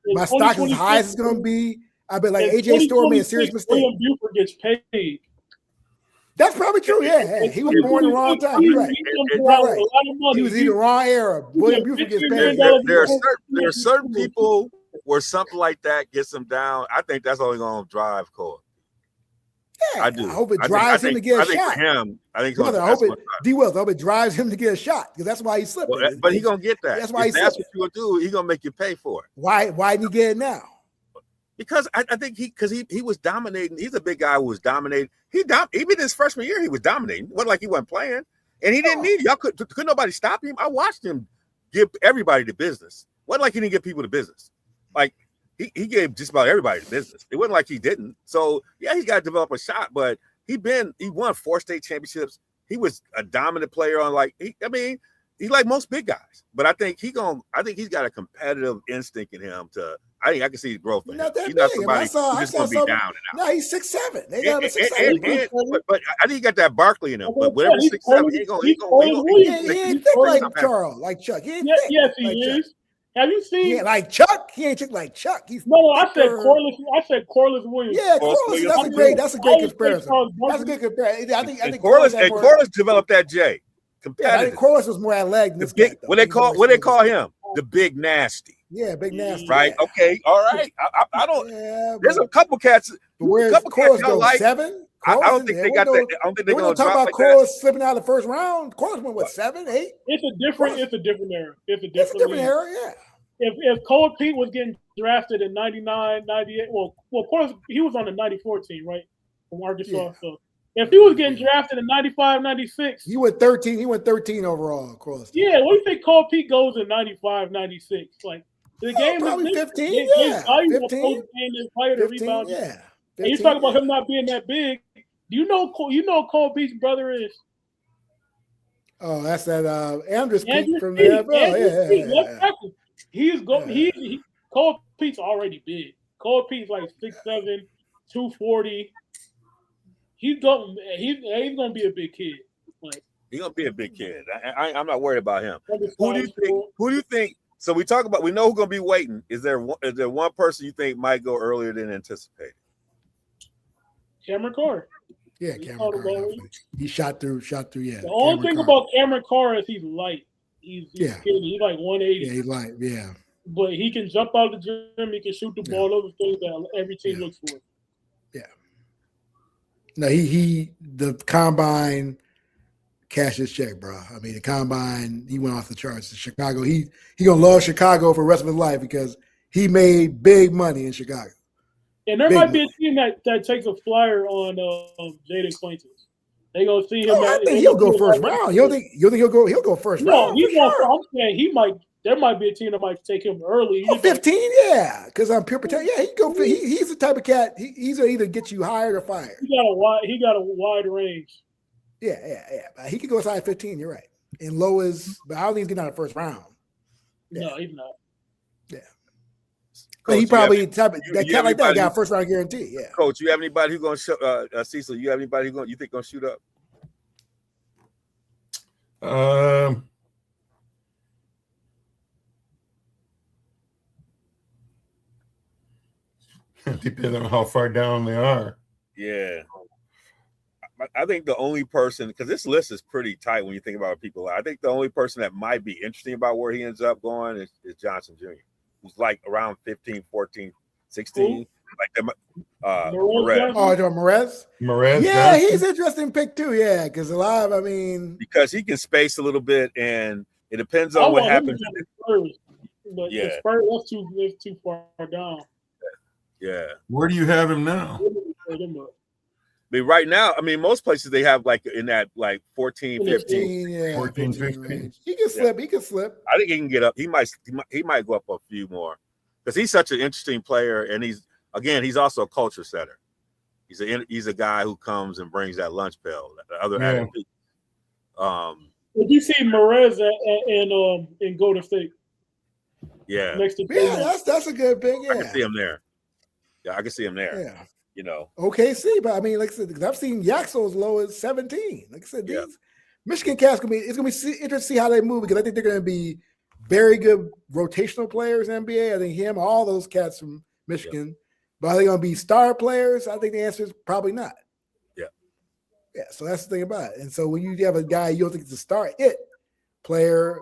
my stock is as high as it's going to be. I bet like AJ Storr made a serious mistake. William Buford gets paid. That's probably true. Yeah. He was born in the wrong time. You're right. He was in the wrong era. William Buford gets paid. There are certain people where something like that gets them down. I think that's only going to drive Cole. Yeah, I do. I hope it drives him to get a shot. For him, I think D. Wells. I hope it drives him to get a shot because that's why he slipped. Well, but he's gonna get that. That's why that's what you gonna do. He's gonna make you pay for it. Why didn't he get it now? Because I think he was dominating. He's a big guy who was dominating. Even his freshman year, he was dominating. It wasn't like he wasn't playing, and he didn't need it. Y'all could nobody stop him. I watched him give everybody the business. It wasn't like he didn't give people the business. Like he gave just about everybody the business. It wasn't like he didn't. So yeah, he got to develop a shot, but he won 4 state championships. He was a dominant player on he's like most big guys. But I think he's got a competitive instinct in him to. I can see growth in him. He's not somebody who's just going to be down and out. No, he's 6'7". They got him at 6'7". But I think he got that Barkley in him. But whatever 6'7", he ain't thick like Charles, like Chuck. He ain't thick. Yes, he is. Have you seen? He ain't like Chuck. He ain't thick like Chuck. He's I said Corliss Williams. Yeah, Corliss. That's a great comparison. That's a good comparison. I think Corliss developed that J. Yeah, I think Corliss was more athletic. What they call him? The big nasty. Yeah, big nasty. Right. Yeah. Okay. All right. I don't. Yeah, there's a couple cats. But where's Corliss go like, 7? I don't think they got that. I don't think they're going to talk about Corliss slipping out of the first round. Corliss went 7, 8. It's a different era. It's a different era. Yeah. If Cole Pete was getting drafted in 99, 98, well, Corliss, he was on the 94 team, right, from Arkansas. Yeah. So if he was getting drafted in 95, 96, he went 13. He went 13 overall. Corliss. Yeah. What do you think Cole Pete goes in 95, 96? Like. The game probably is 15, yeah. 15, yeah. And you talk about him not being that big. Do you know Cole Pete's brother is? Oh, that's that Andrus Peet from the NFL. Yeah. Cole Pete's already big. Cole Pete's like 6'7", 240. He's gonna be a big kid. Like he's gonna be a big kid. I'm not worried about him. Who do you think? So we know who's going to be waiting. Is there one person you think might go earlier than anticipated? Cameron Carr. Yeah, Cameron Carr. He shot through. Yeah. The only thing about Cameron Carr is he's light. He's skinny. He's like 180. Yeah, he's light. Yeah. But he can jump out the gym. He can shoot the ball. Those are things that every team looks for. Yeah. No, the combine. Cash his check, bro. I mean, the combine, he went off the charts in Chicago. He gonna love Chicago for the rest of his life because he made big money in Chicago. And there might be a team that takes a flyer on Jaden Quaintance. They gonna see him. I think he'll go first round. You think he'll go? He'll go first round. No, I'm saying he might. There might be a team that might take him early. 15, yeah, because I'm pure potential. Yeah, he go. He's the type of cat. He's gonna either get you hired or fired. He got a wide range. Yeah. He could go as high as 15. You're right. And low is, but I don't think he's getting out of the first round. Yeah. No, he's not. Yeah. Coach, he probably that cat like that got first round guarantee. Yeah. Coach, you have anybody who's going to show? Cecil, you have anybody you think going to shoot up? Depends on how far down they are. Yeah. I think the only person, because this list is pretty tight when you think about people, I think the only person that might be interesting about where he ends up going is Johnson Jr., who's like around 15, 14, 16. Like that, Morez. Oh, Morez? Morez. Yeah, Johnson. He's an interesting pick too. Yeah, because because he can space a little bit, and it depends on what happens. But the Spurs, that's too far down. Yeah. Where do you have him now? I mean, right now, most places they have like in that like 14, 15. 14, 15. He can slip. He can slip. I think he can get up. He might go up a few more because he's such an interesting player, and he's also a culture setter. He's a guy who comes and brings that lunch bell. Did you see Morez in Golden State? Yeah. next to Yeah, Draymond. that's a good pick. I can see Yeah. him there. Yeah, I can see him there. Yeah. You know. OKC, but I mean, like I said, 'cause I've seen Yaxo as low as 17. Like I said, Yeah. these Michigan cats it's gonna be interesting to see how they move because I think they're gonna be very good rotational players in NBA. I think all those cats from Michigan, but are they gonna be star players? I think the answer is probably not. Yeah. Yeah, so that's the thing about it. And so when you have a guy you don't think it's a star player,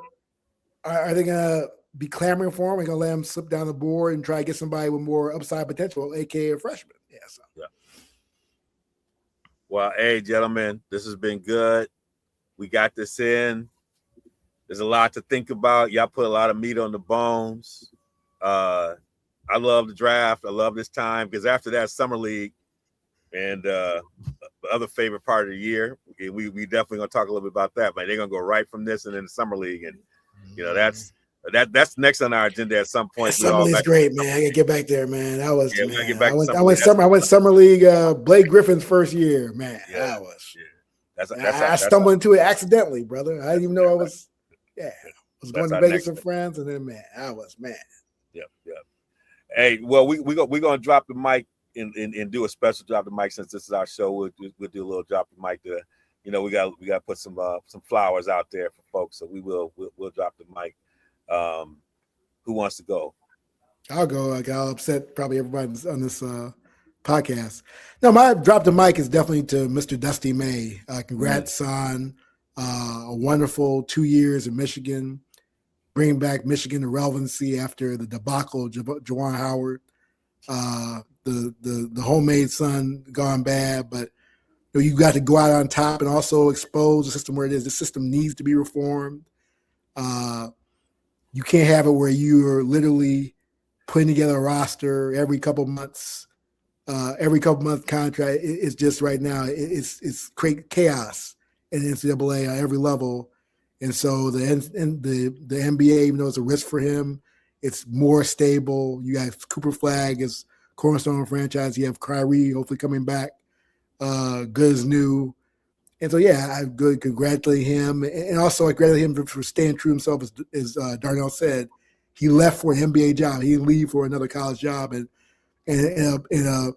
are they gonna be clamoring for him? Are they gonna let him slip down the board and try to get somebody with more upside potential, aka a freshman? Yeah. So. Yeah. Well, hey, gentlemen, this has been good. We got this in. There's a lot to think about. Y'all put a lot of meat on the bones. I love the draft. I love this time because after that, Summer League and the other favorite part of the year, we definitely gonna talk a little bit about that. But they're gonna go right from this and then the Summer League, and you know that's next on our agenda at some point. Summer League's great, man. I gotta get back there, man. That was man. Get back I went Summer League. Blake Griffin's first year, man. Yeah, that was. Yeah. I stumbled into it accidentally, brother. I didn't even know I was. Yeah, I was going to Vegas with friends, and then man. Yep. Hey, well, we're gonna drop the mic and do a special drop the mic since this is our show. We'll do a little drop the mic to, you know, we got to put some flowers out there for folks. So we'll drop the mic. Who wants to go? I'll go. I'll upset probably everybody on this podcast. No, my drop the mic is definitely to Mr. Dusty May. Congrats on a wonderful 2 years in Michigan, bringing back Michigan to relevancy after the debacle of Juwan Howard. The homemade son gone bad, but you got to go out on top and also expose the system where it is. The system needs to be reformed. You can't have it where you're literally putting together a roster every couple months. Every couple month contract is just right now. It's create chaos in the NCAA on every level, and so the NBA, even though it's a risk for him, it's more stable. You got Cooper Flagg as cornerstone franchise. You have Kyrie hopefully coming back, good as new, and so yeah, I good congratulate him, and also I congratulate him for staying true himself, as Darnell said. He left for an NBA job. He didn't leave for another college job, and in a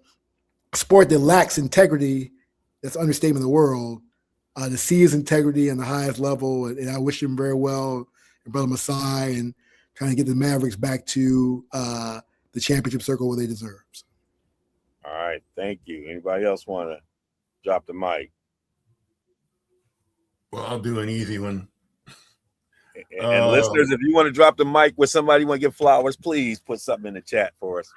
sport that lacks integrity, that's an understatement of the world, to see his integrity on the highest level, and I wish him very well, and Brother Masai, and trying to get the Mavericks back to the championship circle where they deserve. All right, thank you. Anybody else want to drop the mic? Well, I'll do an easy one. And listeners, if you want to drop the mic with somebody you want to give flowers, please put something in the chat for us.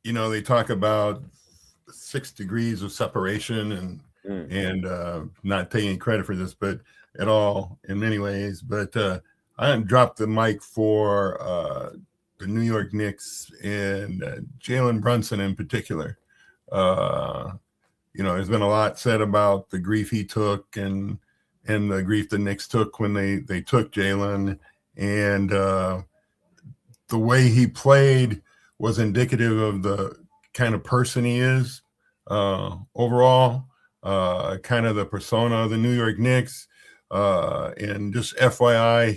You know, they talk about 6 degrees of separation and not taking credit for this, but at all in many ways. But I dropped the mic for the New York Knicks and Jalen Brunson in particular. You know, there's been a lot said about the grief he took and the grief the Knicks took when they took Jalen, and the way he played was indicative of the kind of person he is overall, kind of the persona of the New York Knicks. And just FYI,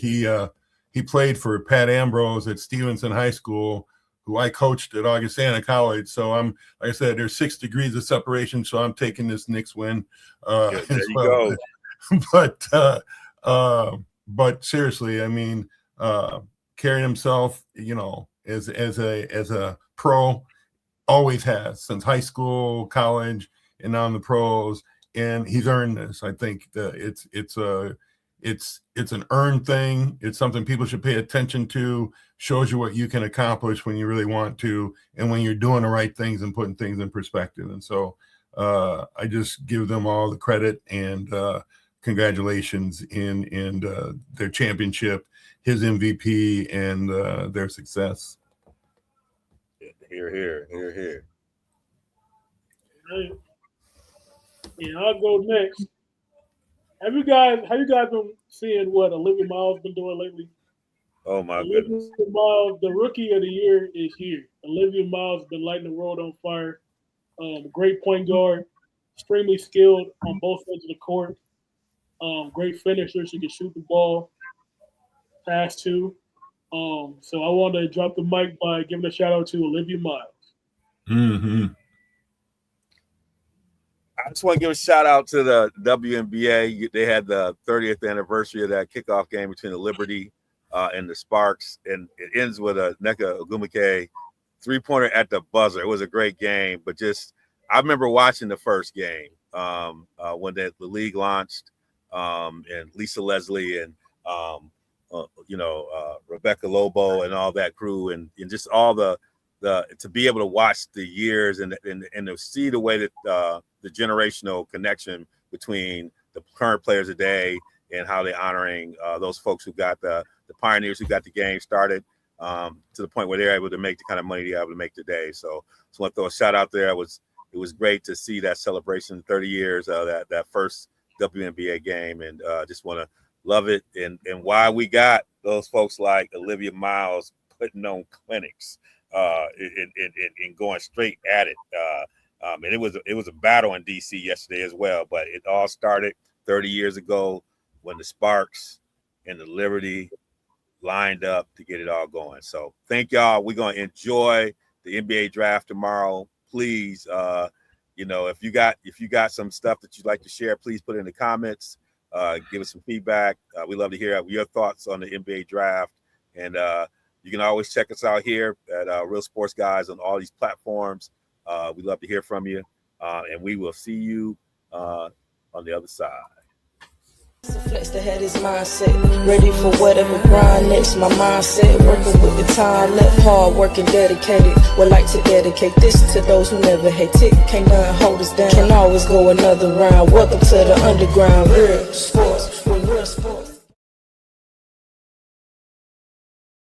he played for Pat Ambrose at Stevenson High School, who I coached at Augustana College. So like I said, there's 6 degrees of separation. So I'm taking this Knicks win. There you go. But seriously, I mean, carrying himself, you know, as a pro, always has since high school, college, and now in the pros. And he's earned this. I think that it's an earned thing. It's something people should pay attention to. Shows you what you can accomplish when you really want to, and when you're doing the right things and putting things in perspective. And so I just give them all the credit and congratulations in their championship, his MVP, and their success. Here. Yeah, I'll go next. Have you guys been seeing what Olivia Miles been doing lately? Oh my goodness! Miles, the rookie of the year is here. Olivia Miles been lighting the world on fire. Great point guard, extremely skilled on both sides of the court. Great finisher. She can shoot the ball, pass too. So I wanted to drop the mic by giving a shout out to Olivia Miles. Mm-hmm. I just want to give a shout out to the WNBA. They had the 30th anniversary of that kickoff game between the Liberty and the Sparks, and it ends with a Nneka Ogwumike three-pointer at the buzzer. It was a great game, but just I remember watching the first game when the league launched, and Lisa Leslie and Rebecca Lobo and all that crew, and just all the to be able to watch the years and to see the way that the generational connection between the current players today and how they're honoring those folks who got the pioneers who got the game started to the point where they're able to make the kind of money they're able to make today. So just want to throw a shout out there. It was great to see that celebration, 30 years of that first WNBA game, and just want to love it and why we got those folks like Olivia Miles putting on clinics and going straight at it. And it was a battle in DC yesterday as well, but it all started 30 years ago when the Sparks and the Liberty lined up to get it all going. So thank y'all. We're going to enjoy the NBA draft tomorrow. Please, if you got some stuff that you'd like to share, please put it in the comments. Give us some feedback. We love to hear your thoughts on the NBA draft. And you can always check us out here at Real Sports Guys on all these platforms. We'd love to hear from you. And we will see you on the other side. Flex the head is mindset, ready for whatever grind next. My mindset, working with the time, left hard working dedicated. Would like to dedicate this to those who never hate it. Can't nothing hold us down, can always go another round. Welcome to the underground, real sports, with real sports.